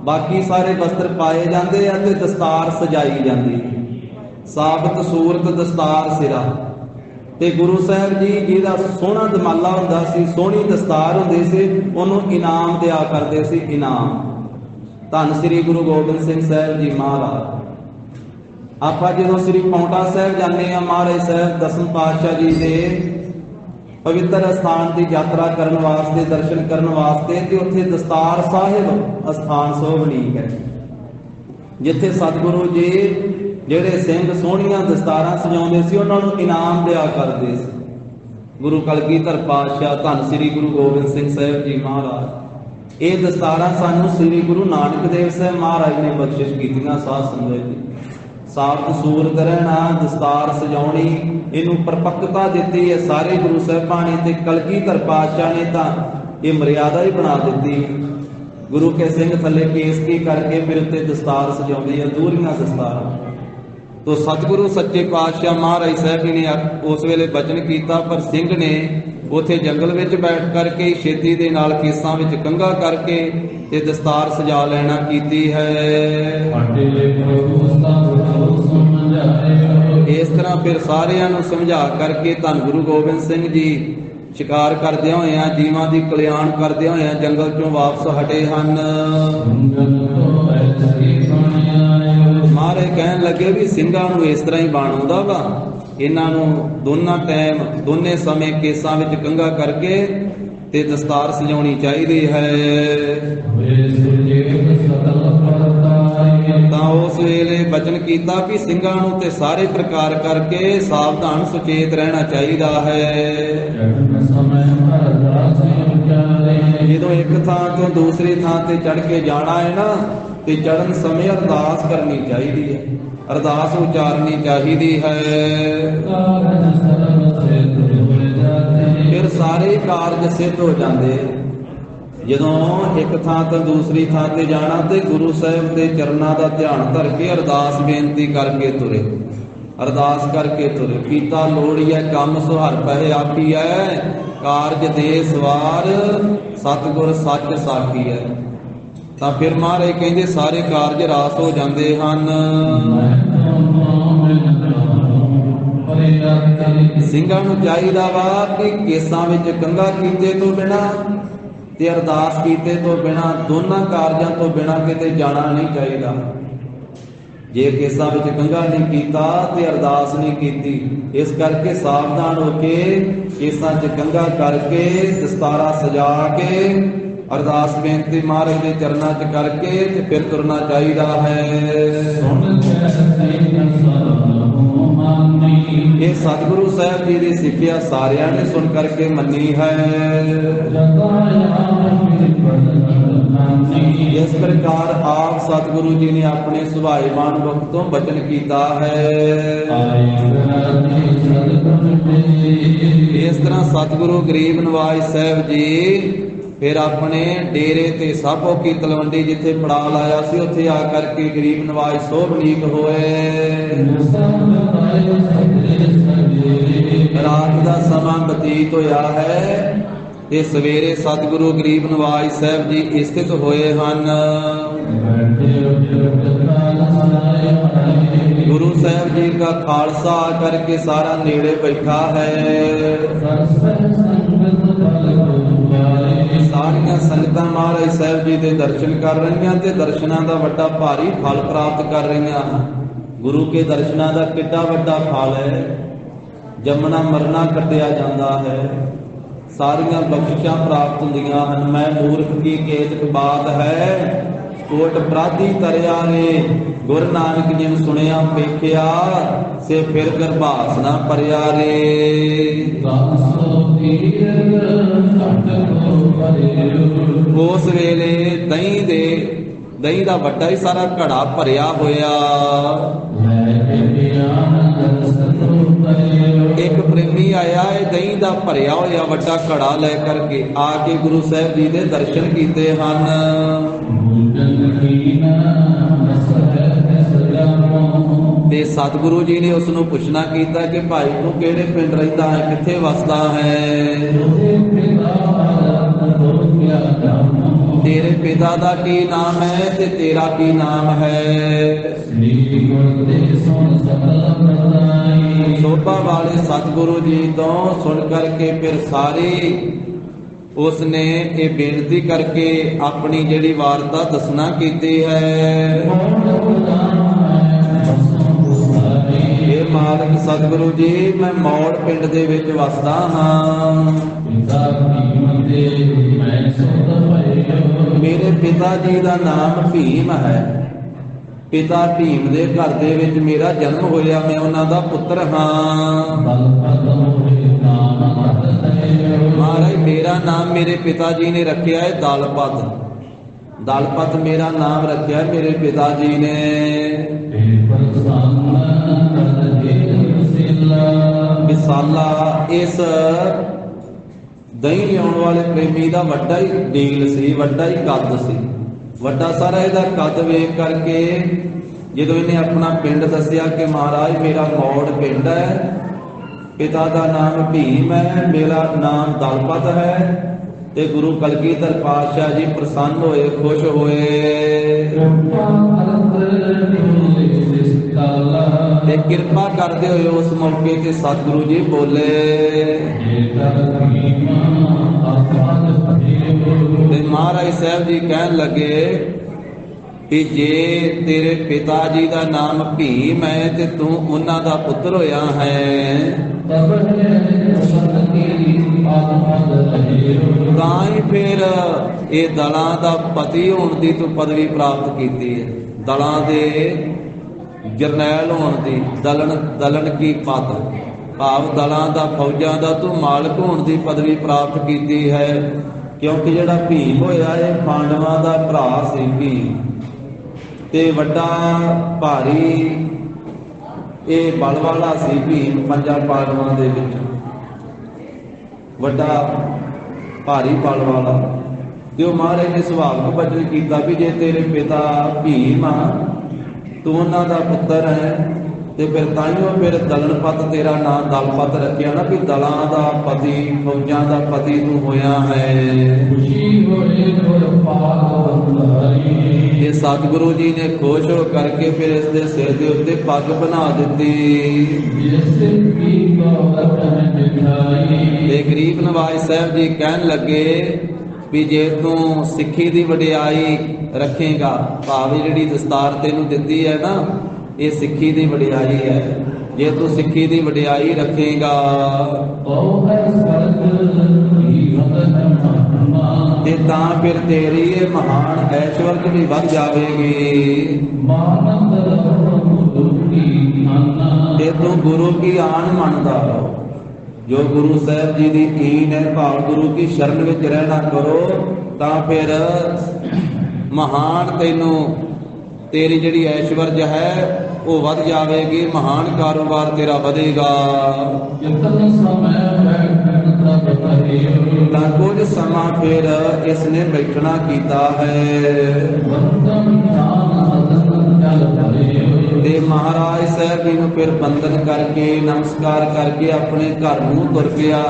ਬਾਕੀ ਸਾਰੇ ਵਸਤਰ ਪਾਏ ਜਾਂਦੇ ਆ ਤੇ ਦਸਤਾਰ ਸਜਾਈ ਜਾਂਦੀ, ਸਾਬਤ ਸੂਰਤ ਦਸਤਾਰ ਸਿਰਾ। ਤੇ ਗੁਰੂ ਸਾਹਿਬ ਜੀ ਜਿਹਦਾ ਸੋਹਣਾ ਦਮਾਲਾ ਹੁੰਦਾ ਸੀ, ਸੋਹਣੀ ਦਸਤਾਰ ਹੁੰਦੀ ਸੀ, ਉਹਨੂੰ ਇਨਾਮ ਦਿਆ ਕਰਦੇ ਸੀ, ਇਨਾਮ। ਧੰਨ ਸ੍ਰੀ ਗੁਰੂ ਗੋਬਿੰਦ ਸਿੰਘ ਸਾਹਿਬ ਜੀ ਮਹਾਰਾਜ। ਆਪਾਂ ਜਦੋਂ ਸ੍ਰੀ ਪਾਉਂਟਾ ਸਾਹਿਬ ਜਾਂਦੇ ਆ, ਮਹਾਰਾਜ ਸਾਹਿਬ ਦਸਮ ਪਾਤਸ਼ਾਹ ਜੀ ਦੇ ਪਵਿੱਤਰ ਅਸਥਾਨ ਦੀ ਯਾਤਰਾ ਕਰਨ ਵਾਸਤੇ, ਦਰਸ਼ਨ ਕਰਨ ਵਾਸਤੇ, ਤੇ ਉੱਥੇ ਦਸਤਾਰ ਸਾਹਿਬ ਅਸਥਾਨ ਸੋਭਨੀਕ ਹੈ, ਜਿੱਥੇ ਸਤਿਗੁਰੂ ਜੀ ਜਿਹੜੇ ਸਿੰਘ ਸੋਹਣੀਆਂ ਦਸਤਾਰਾਂ ਸਜਾਉਂਦੇ ਸੀ ਉਹਨਾਂ ਨੂੰ ਇਨਾਮ ਦਿਆ ਕਰਦੇ ਸੀ। ਗੁਰੂ ਕਲਗੀਧਰ ਪਾਤਸ਼ਾਹ ਧੰਨ ਸ੍ਰੀ ਗੁਰੂ ਗੋਬਿੰਦ ਸਿੰਘ ਸਾਹਿਬ ਜੀ ਮਹਾਰਾਜ। ਇਹ ਦਸਤਾਰਾਂ ਸਾਨੂੰ ਸ੍ਰੀ ਗੁਰੂ ਨਾਨਕ ਦੇਵ ਸਾਹਿਬ ਮਹਾਰਾਜ ਨੇ ਬਖਸ਼ਿਸ਼ ਕੀਤੀਆਂ। ਸਾਧ ਸੰਗਤ ਜੀ, ਸਾਬਤ ਸੂਰਤ ਰਹਿਣਾ, ਦਸਤਾਰ ਸਜਾਉਣੀ, ਇਹਨੂੰ ਪਰਪੱਕਤਾ ਦਿੱਤੀ ਹੈ ਸਾਰੇ ਗੁਰੂ ਸਾਹਿਬਾਨ ਨੇ, ਤੇ ਕਲਗੀਧਰ ਪਾਤਸ਼ਾਹ ਨੇ ਤਾਂ ਇਹ ਮਰਿਆਦਾ ਹੀ ਬਣਾ ਦਿੱਤੀ। ਗੁਰੂ ਕੇ ਸਿੰਘ ਥੱਲੇ ਕੇਸਕੀ ਕਰਕੇ ਫਿਰ ਉੱਤੇ ਦਸਤਾਰ ਸਜਾਉਂਦੀ ਹੈ, ਦੂਰੀਆਂ ਦਸਤਾਰਾਂ। ਤੋ ਸਤਿਗੁਰੂ ਸੱਚੇ ਪਾਤਸ਼ਾਹ ਮਹਾਰਾਜ ਸਾਹਿਬ ਜੀ ਨੇ ਉਸ ਵੇਲੇ ਬਚਨ ਕੀਤਾ, ਪਰ ਸਿੰਘ ਨੇ ਉਥੇ ਜੰਗਲ ਵਿੱਚ ਬੈਠ ਕਰਕੇ ਛੇਤੀ ਦੇ ਨਾਲ ਕੇਸਾਂ ਵਿੱਚ ਕੰਘਾ ਕਰਕੇ ਤੇ ਦਸਤਾਰ ਸਜਾ ਲੈਣਾ ਕੀਤੀ ਹੈ। ਇਸ ਤਰ੍ਹਾਂ ਫਿਰ ਸਾਰਿਆਂ ਨੂੰ ਸਮਝਾ ਕਰਕੇ ਧੰਨ ਗੁਰੂ ਗੋਬਿੰਦ ਸਿੰਘ ਜੀ ਸ਼ਿਕਾਰ ਕਰਦਿਆਂ ਹੋਇਆਂ, ਜੀਵਾਂ ਦੀ ਕਲਿਆਣ ਕਰਦਿਆਂ ਹੋਇਆਂ ਜੰਗਲ ਚੋਂ ਵਾਪਸ ਹਟੇ ਹਨ। ਮਹਾਰਾਜ ਕਹਿਣ ਲੱਗੇ ਵੀ ਸਿੰਘਾਂ ਨੂੰ ਇਸ ਤਰ੍ਹਾਂ ਹੀ ਬਾਣ ਆਉਂਦਾ ਵਾ, ਇਹਨਾਂ ਨੂੰ ਦੋਨਾਂ ਟਾਈਮ ਦੋਨੇ ਸਮੇਂ ਕੇਸਾਂ ਵਿੱਚ ਕੰਘਾ ਕਰਕੇ ਤੇ ਦਸਤਾਰ ਸਜਾਉਣੀ ਚਾਹੀਦੀ ਹੈ। ਤਾਂ ਉਸ ਵੇਲੇ ਬਚਨ ਕੀਤਾ ਵੀ ਸਿੰਘਾਂ ਨੂੰ ਤੇ ਸਾਰੇ ਪ੍ਰਕਾਰ ਕਰਕੇ ਸਾਵਧਾਨ ਸੁਚੇਤ ਰਹਿਣਾ ਚਾਹੀਦਾ ਹੈ। ਜਦੋਂ ਇੱਕ ਥਾਂ ਤੋਂ ਦੂਸਰੀ ਥਾਂ ਤੇ ਚੜ ਕੇ ਜਾਣਾ ਹੈ ਨਾ, ਤੇ ਚੜਨ ਸਮੇਂ ਅਰਦਾਸ ਕਰਨੀ ਚਾਹੀਦੀ ਹੈ, ਅਰਦਾਸ ਉਚਾਰਨੀ ਚਾਹੀਦੀ ਹੈ। ਫਿਰ ਸਾਰੇ ਕਾਰਜ ਸਿੱਧ ਹੋ ਜਾਂਦੇ। ਜਦੋਂ ਇੱਕ ਥਾਂ ਤੋਂ ਦੂਸਰੀ ਥਾਂ ਤੇ ਜਾਣਾ ਤੇ ਗੁਰੂ ਸਾਹਿਬ ਦੇ ਚਰਨਾਂ ਦਾ ਧਿਆਨ ਧਰ ਕੇ ਅਰਦਾਸ ਬੇਨਤੀ ਕਰਕੇ ਤੁਰੇ, ਅਰਦਾਸ ਕਰਕੇ ਤੁਰੇ। ਕੀਤਾ ਲੋੜੀਐ ਕੰਮ ਸੁਹਰ ਪਹਿ ਆਪੀਐ, ਕਾਰਜ ਦੇ ਸਵਾਰ ਸਤਿਗੁਰ ਸੱਚ ਸਾਖੀਐ। ਤਾਂ ਫਿਰ ਮਹਾਰਾਜ ਕਹਿੰਦੇ ਸਾਰੇ ਕਾਰਜ ਰਾਸ ਹੋ ਜਾਂਦੇ ਹਨ। ਸਿੰਘਾਂ ਨੂੰ ਚਾਹੀਦਾ ਵਾ ਕਿ ਕੇਸਾਂ ਵਿੱਚ ਕੰਘਾ ਕੀਤੇ ਤੋਂ ਬਿਨਾਂ ਤੇ ਅਰਦਾਸ ਕੀਤੇ ਤੋਂ ਬਿਨਾਂ, ਦੋਨਾਂ ਕਾਰਜਾਂ ਤੋਂ ਬਿਨਾਂ ਕਿਤੇ ਜਾਣਾ ਨਹੀਂ ਚਾਹੀਦਾ। ਜੇ ਕੇਸਾਂ ਵਿੱਚ ਕੰਘਾ ਨਹੀਂ ਕੀਤਾ ਤੇ ਅਰਦਾਸ ਨਹੀਂ ਕੀਤੀ, ਇਸ ਕਰਕੇ ਸਾਵਧਾਨ ਹੋ ਕੇ ਕੇਸਾਂ 'ਚ ਕੰਘਾ ਕਰਕੇ ਦਸਤਾਰਾ ਸਜਾ ਕੇ ਅਰਦਾਸ ਬੇਨਤੀ ਮਹਾਰਾਜ ਦੇ ਚਰਨਾਂ 'ਚ ਕਰਕੇ ਤੇ ਫਿਰ ਤੁਰਨਾ ਚਾਹੀਦਾ ਹੈ। ਇਹ ਸਤਿਗੁਰੂ ਸਾਹਿਬ ਜੀ ਦੀ ਸਿੱਖਿਆ ਸਾਰਿਆਂ ਨੇ ਸੁਣ ਕਰਕੇ ਮੰਨੀ ਹੈ। ਇਸ ਪ੍ਰਕਾਰ ਆਪ ਸਤਿਗੁਰੂ ਜੀ ਨੇ ਆਪਣੇ ਸੁਭਾਈਮਾਨ ਵਕਤ ਤੋਂ ਬਚਨ ਕੀਤਾ ਹੈ। ਇਸ ਤਰ੍ਹਾਂ ਸਤਿਗੁਰੂ ਗਰੀਬ ਨਵਾਜ ਸਾਹਿਬ ਜੀ ਫਿਰ ਆਪਣੇ ਡੇਰੇ ਤੇ ਸਾਬੋ ਕੀ ਤਲਵੰਡੀ ਜਿੱਥੇ ਪੜਾ ਲਾਇਆ ਸੀ ਉੱਥੇ ਆ ਕਰਕੇ ਗਰੀਬ ਨਵਾਜ ਸੋਭਨੀਕ ਹੋਏ। ਰਾਤ ਦਾ ਸਮਾਂ ਬਤੀਤ ਹੋਇਆ ਹੈ ਤੇ ਸਵੇਰੇ ਸਤਿਗੁਰੂ ਗਰੀਬ ਨਵਾਜ ਸਾਹਿਬ ਜੀ ਸਥਿਤ ਹੋਏ ਹਨ। ਗੁਰੂ ਸਾਹਿਬ ਜੀ ਦਾ ਖਾਲਸਾ ਕਰਕੇ ਸਾਰਾ ਨੇੜੇ ਬੈਠਾ ਹੈ। ਸਾਰੀਆਂ ਸੰਗਤਾਂ ਮਹਾਰਾਜ ਸਾਹਿਬ ਜੀ ਦੇ ਦਰਸ਼ਨ ਕਰ ਰਹੀਆਂ ਤੇ ਦਰਸ਼ਨਾਂ ਦਾ ਵੱਡਾ ਭਾਰੀ ਫਲ ਪ੍ਰਾਪਤ ਕਰ ਰਹੀਆਂ। ਗੁਰੂ ਕੇ ਦਰਸ਼ਨਾਂ ਦਾ ਕਿੱਡਾ ਵੱਡਾ ਫਲ ਹੈ। ਜੰਮਣਾ ਮਰਨਾ ਕੱਟਿਆ ਜਾਂਦਾ ਹੈ, ਸਾਰੀਆਂ ਬਖਸ਼ਿਸ਼ਾਂ ਪ੍ਰਾਪਤ ਹੁੰਦੀਆਂ ਹਨ। ਮੈਂ ਮੂਰਖ ਕੀ ਕੇਤਕ ਬਾਤ ਹੈ, ਕੋਟ ਅਪਰਾਧੀ ਤਰਿਆ ਰੇ। ਗੁਰ ਨਾਨਕ ਜਿਨ ਸੁਣਿਆ ਵੇਖਿਆ, ਸੇ ਫਿਰ ਗਰਭਾਸ ਨਾ ਭਰਿਆ ਰੇ। ਉਸ ਵੇਲੇ ਦਹੀਂ ਦਾ ਵੱਡਾ ਹੀ ਸਾਰਾ ਘੜਾ ਭਰਿਆ ਹੋਇਆ। ਇੱਕ ਪ੍ਰੇਮੀ ਆਇਆ ਇਹ ਦਹੀਂ ਦਾ ਭਰਿਆ ਹੋਇਆ ਵੱਡਾ ਘੜਾ ਲੈ ਕਰਕੇ ਆ ਕੇ ਗੁਰੂ ਸਾਹਿਬ ਜੀ ਦੇ ਦਰਸ਼ਨ ਕੀਤੇ ਹਨ। ਤੇ ਸਤਿਗੁਰੂ ਜੀ ਨੇ ਉਸ ਨੂੰ ਪੁੱਛਣਾ ਕੀਤਾ ਕਿ ਭਾਈ ਤੂੰ ਕਿਹੜੇ ਪਿੰਡ ਰਹਿੰਦਾ ਹੈ, ਕਿੱਥੇ ਵਸਦਾ ਹੈ? ਤੇਰੇ ਪਿਤਾ ਦਾ ਕੀ ਨਾਮ ਹੈ ਤੇ ਤੇਰਾ ਕੀ ਨਾਮ ਹੈ? ਸੋਭਾ ਵਾਲੇ ਸਤਿਗੁਰੂ ਜੀ ਤੋਂ ਸੁਣ ਕਰਕੇ ਫਿਰ ਸਾਰੇ ਉਸਨੇ ਇਹ ਬੇਨਤੀ ਕਰਕੇ ਆਪਣੀ ਜਿਹੜੀ ਵਾਰਤਾ ਦੱਸਣਾ ਕੀਤੀ ਹੈ। ਇਹ ਮਾਲਕ ਸਤਿਗੁਰੂ ਜੀ, ਮੈਂ ਮੌੜ ਪਿੰਡ ਦੇ ਵਿੱਚ ਵਸਦਾ ਹਾਂ। ਮੇਰੇ ਪਿਤਾ ਜੀ ਦਾ ਨਾਮ ਭੀਮ ਹੈ। ਪਿਤਾ ਭੀਮ ਦੇ ਘਰ ਦੇ ਵਿੱਚ ਮੇਰਾ ਜਨਮ ਹੋਇਆ, ਮੈਂ ਉਹਨਾਂ ਦਾ ਪੁੱਤਰ ਹਾਂ। ਮਹਾਰਾਜ ਮੇਰਾ ਨਾਮ ਮੇਰੇ ਪਿਤਾ ਜੀ ਨੇ ਰੱਖਿਆ ਹੈ ਦਲਪਤ। ਦਲਪਤ ਮੇਰਾ ਨਾਮ ਰੱਖਿਆ ਮੇਰੇ ਪਿਤਾ ਜੀ ਨੇ। ਵਿਸਾਲਾ ਇਸ ਦਹੀਂ ਲਿਆਉਣ ਵਾਲੇ ਪ੍ਰੇਮੀ ਦਾ ਵੱਡਾ ਹੀ ਡੀਲ ਸੀ, ਵੱਡਾ ਹੀ ਕੱਦ ਸੀ। ਵੱਡਾ ਸਾਰਾ ਇਹਦਾ ਕੱਦ ਵੇਖ ਕਰਕੇ ਜਦੋਂ ਇਹਨੇ ਆਪਣਾ ਪਿੰਡ ਦੱਸਿਆ ਕਿ ਮਹਾਰਾਜ ਮੇਰਾ ਮੌੜ ਪਿੰਡ ਹੈ, ਪਿਤਾ ਦਾ ਨਾਮ ਭੀਮ ਹੈ, ਮੇਰਾ ਨਾਮ ਦਲਪਤ ਹੈ, ਤੇ ਗੁਰੂ ਕਲਗੀਧਰ ਪਾਤਸ਼ਾਹ ਜੀ ਪ੍ਰਸੰਨ ਹੋਏ, ਖੁਸ਼ ਹੋਏ ਤੇ ਕਿਰਪਾ ਕਰਦੇ ਹੋਏ ਉਸ ਮੌਕੇ ਤੇ ਸਤਿਗੁਰੂ ਜੀ ਬੋਲੇ ਤੇ ਮਹਾਰਾਜ ਸਾਹਿਬ ਜੀ ਕਹਿਣ ਲੱਗੇ ਕਿ ਜੇ ਤੇਰੇ ਪਿਤਾ ਜੀ ਦਾ ਨਾਮ ਭੀਮ ਹੈ ਤੇ ਤੂੰ ਉਹਨਾਂ ਦਾ ਪੁੱਤਰ ਹੋਇਆ ਹੈ, ਤਾਂ ਹੀ ਫਿਰ ਇਹ ਦਲਾਂ ਦਾ ਪਤੀ ਹੋਣ ਦੀ ਤੂੰ ਪਦਵੀ ਪ੍ਰਾਪਤ ਕੀਤੀ ਹੈ। ਦਲਾਂ ਦੇ ਜਰਨੈਲ ਹੋਣ ਦੀ, ਦਲਨ ਕੀ ਪਦ ਭਾਵ ਦਲਾਂ ਦਾ, ਫੌਜਾਂ ਦਾ ਤੂੰ ਮਾਲਕ ਹੋਣ ਦੀ ਪਦਵੀ ਪ੍ਰਾਪਤ ਕੀਤੀ ਹੈ। ਕਿਉਂਕਿ ਜਿਹੜਾ ਭੀਮ ਹੋਇਆ ਇਹ ਪਾਂਡਵਾਂ ਦਾ ਭਰਾ ਸੀ ਭੀਮ, ਤੇ ਵੱਡਾ ਭਾਰੀ ਇਹ ਬਲ ਵਾਲਾ ਸੀ ਭੀਮ। ਪੰਜਾਂ ਪਾਂਡਵਾਂ ਦੇ ਵਿੱਚ ਵੱਡਾ ਭਾਰੀ ਬਲ ਵਾਲਾ। ਤੇ ਉਹ ਮਹਾਰਾਜ ਨੇ ਸੁਭਾਵਿਕ ਬਚਨ ਕੀਤਾ ਵੀ ਜੇ ਤੇਰੇ ਪਿਤਾ ਭੀਮ ਆ, ਤੂੰ ਉਹਨਾਂ ਦਾ ਪੁੱਤਰ ਹੈ, ਤੇ ਫਿਰ ਤਾਈਓ ਫਿਰ ਦਲਨਪਤ ਤੇਰਾ ਨਾਂ ਦਲਪਤ ਰੱਖਿਆ ਨਾ, ਵੀ ਦਲਾਂ ਦਾ ਪਤੀ, ਫੌਜਾਂ ਦਾ ਪਤੀ ਤੂੰ ਹੋਇਆ ਹੈ। ਇਹ ਸਤਿਗੁਰੂ ਜੀ ਨੇ ਖੁਸ਼ ਹੋ ਕਰਕੇ ਫਿਰ ਇਸ ਦੇ ਸਿਰ ਦੇ ਉੱਤੇ ਪੱਗ ਬਣਾ ਦਿੱਤੀ। ਤੇ ਗਰੀਬ ਨਵਾਜ ਸਾਹਿਬ ਜੀ ਕਹਿਣ ਲੱਗੇ ਵੀ ਜੇ ਤੂੰ ਸਿੱਖੀ ਦੀ ਵਡਿਆਈ ਰੱਖੇਗਾ, ਭਾਵੇਂ ਜਿਹੜੀ ਦਸਤਾਰ ਤੈਨੂੰ ਦਿੱਤੀ ਹੈ ਨਾ, ਇਹ ਸਿੱਖੀ ਦੀ ਵਡਿਆਈ ਹੈ। ਜੇ ਤੂੰ ਸਿੱਖੀ ਦੀ ਵਡਿਆਈ ਰੱਖੇਗਾ ਤੇ ਤਾਂ ਫਿਰ ਤੇਰੀ ਇਹ ਮਹਾਨ ਐਸ਼ਵਰਜ ਵੀ ਵੱਧ ਜਾਵੇਗੀ ਤੇ ਤੂੰ ਗੁਰੂ ਕੀ ਆਣ ਮੰਨਦਾ ਹੋ। ਜੋ ਗੁਰੂ ਸਾਹਿਬ ਜੀ ਦੀ ਈਨ ਹੈ, ਭਾਵ ਗੁਰੂ ਕੀ ਸ਼ਰਨ ਵਿੱਚ ਰਹਿਣਾ ਕਰੋ, ਤਾਂ ਫਿਰ ਮਹਾਨ ਤੈਨੂੰ ਤੇਰੀ ਜਿਹੜੀ ਐਸ਼ਵਰਜ ਹੈ ਉਹ ਵੱਧ ਜਾਵੇਗੀ, ਮਹਾਨ ਕਾਰੋਬਾਰ ਤੇਰਾ ਵਧੇਗਾ। ਤਾਂ ਕੁਝ ਸਮਾਂ ਫਿਰ ਇਸ ਨੇ ਬੈਠਣਾ ਕੀਤਾ ਹੈ ਤੇ ਮਹਾਰਾਜ ਸਾਹਿਬ ਜੀ ਨੂੰ ਫਿਰ ਬੰਦਨ ਕਰਕੇ ਨਮਸਕਾਰ ਕਰਕੇ ਆਪਣੇ ਘਰ ਨੂੰ ਤੁਰ ਗਿਆ।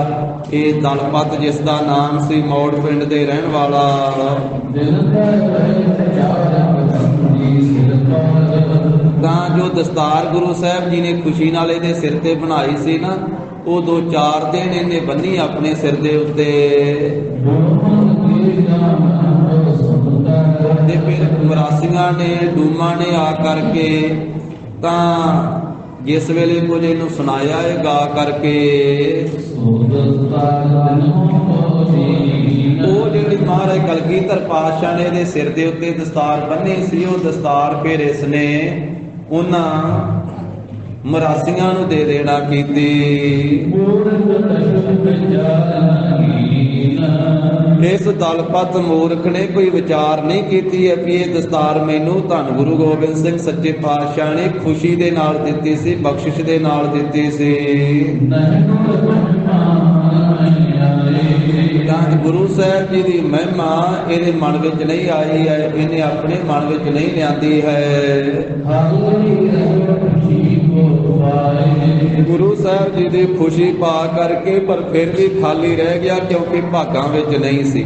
ਇਹ ਦਲਪਤ ਜਿਸ ਦਾ ਨਾਮ ਸੀ ਮੌੜ ਪਿੰਡ ਦੇ ਰਹਿਣ ਵਾਲਾ। ਤਾਂ ਜੋ ਦਸਤਾਰ ਗੁਰੂ ਸਾਹਿਬ ਜੀ ਨੇ ਖੁਸ਼ੀ ਨਾਲ ਇਹਦੇ ਸਿਰ ਤੇ ਬਣਾਈ ਸੀ ਨਾ, ਉਹ 2-4 ਦਿਨ ਇਹਨੇ ਬੰਨੀ ਆਪਣੇ ਸਿਰ ਦੇ ਉੱਤੇ। ਤੇ ਫਿਰ ਮਰਾਸੀਆਂ ਨੇ, ਡੂਮਾਂ ਨੇ ਆ ਕਰਕੇ ਤਾਂ ਜਿਸ ਵੇਲੇ ਕੁਝ ਇਹਨੂੰ ਸੁਣਾਇਆ ਇਹ ਗਾ ਕਰਕੇ, ਉਹ ਜਿਹੜੀ ਮਹਾਰਾਜ ਕਲਗੀਧਰ ਪਾਤਸ਼ਾਹ ਨੇ ਇਹਦੇ ਸਿਰ ਦੇ ਉੱਤੇ ਦਸਤਾਰ ਬੰਨੀ ਸੀ। ਉਹ ਦਸਤਾਰ ਫਿਰ ਇਸਨੇ ਉਹਨਾਂ ਮਰਾਸੀਆਂ ਨੂੰ ਦੇ ਦੇਣਾ ਕੀਤੀ। ਇਸ ਦਲਪਤ ਮੂਰਖ ਨੇ ਕੋਈ ਵਿਚਾਰ ਨਹੀਂ ਕੀਤੀ ਹੈ ਕਿ ਇਹ ਦਸਤਾਰ ਮੈਨੂੰ ਧੰਨ ਗੁਰੂ ਗੋਬਿੰਦ ਸਿੰਘ ਸੱਚੇ ਪਾਤਸ਼ਾਹ ਨੇ ਖੁਸ਼ੀ ਦੇ ਨਾਲ ਦਿੱਤੀ ਸੀ, ਬਖਸ਼ਿਸ਼ ਦੇ ਨਾਲ ਦਿੱਤੀ ਸੀ। ਤਾਂ ਗੁਰੂ ਸਾਹਿਬ ਜੀ ਦੀ ਮਹਿਮਾ ਇਹਦੇ ਮਨ ਵਿੱਚ ਨਹੀਂ ਆਈ ਹੈ, ਇਹਨੇ ਆਪਣੇ ਮਨ ਵਿੱਚ ਨਹੀਂ ਲਿਆਂਦੀ ਹੈ। ਗੁਰੂ ਸਾਹਿਬ ਜੀ ਦੀ ਖੁਸ਼ੀ ਪਾ ਕਰਕੇ ਪਰ ਫਿਰ ਵੀ ਖਾਲੀ ਰਹਿ ਗਿਆ, ਕਿਉਂਕਿ ਭਾਗਾਂ ਵਿੱਚ ਨਹੀਂ ਸੀ।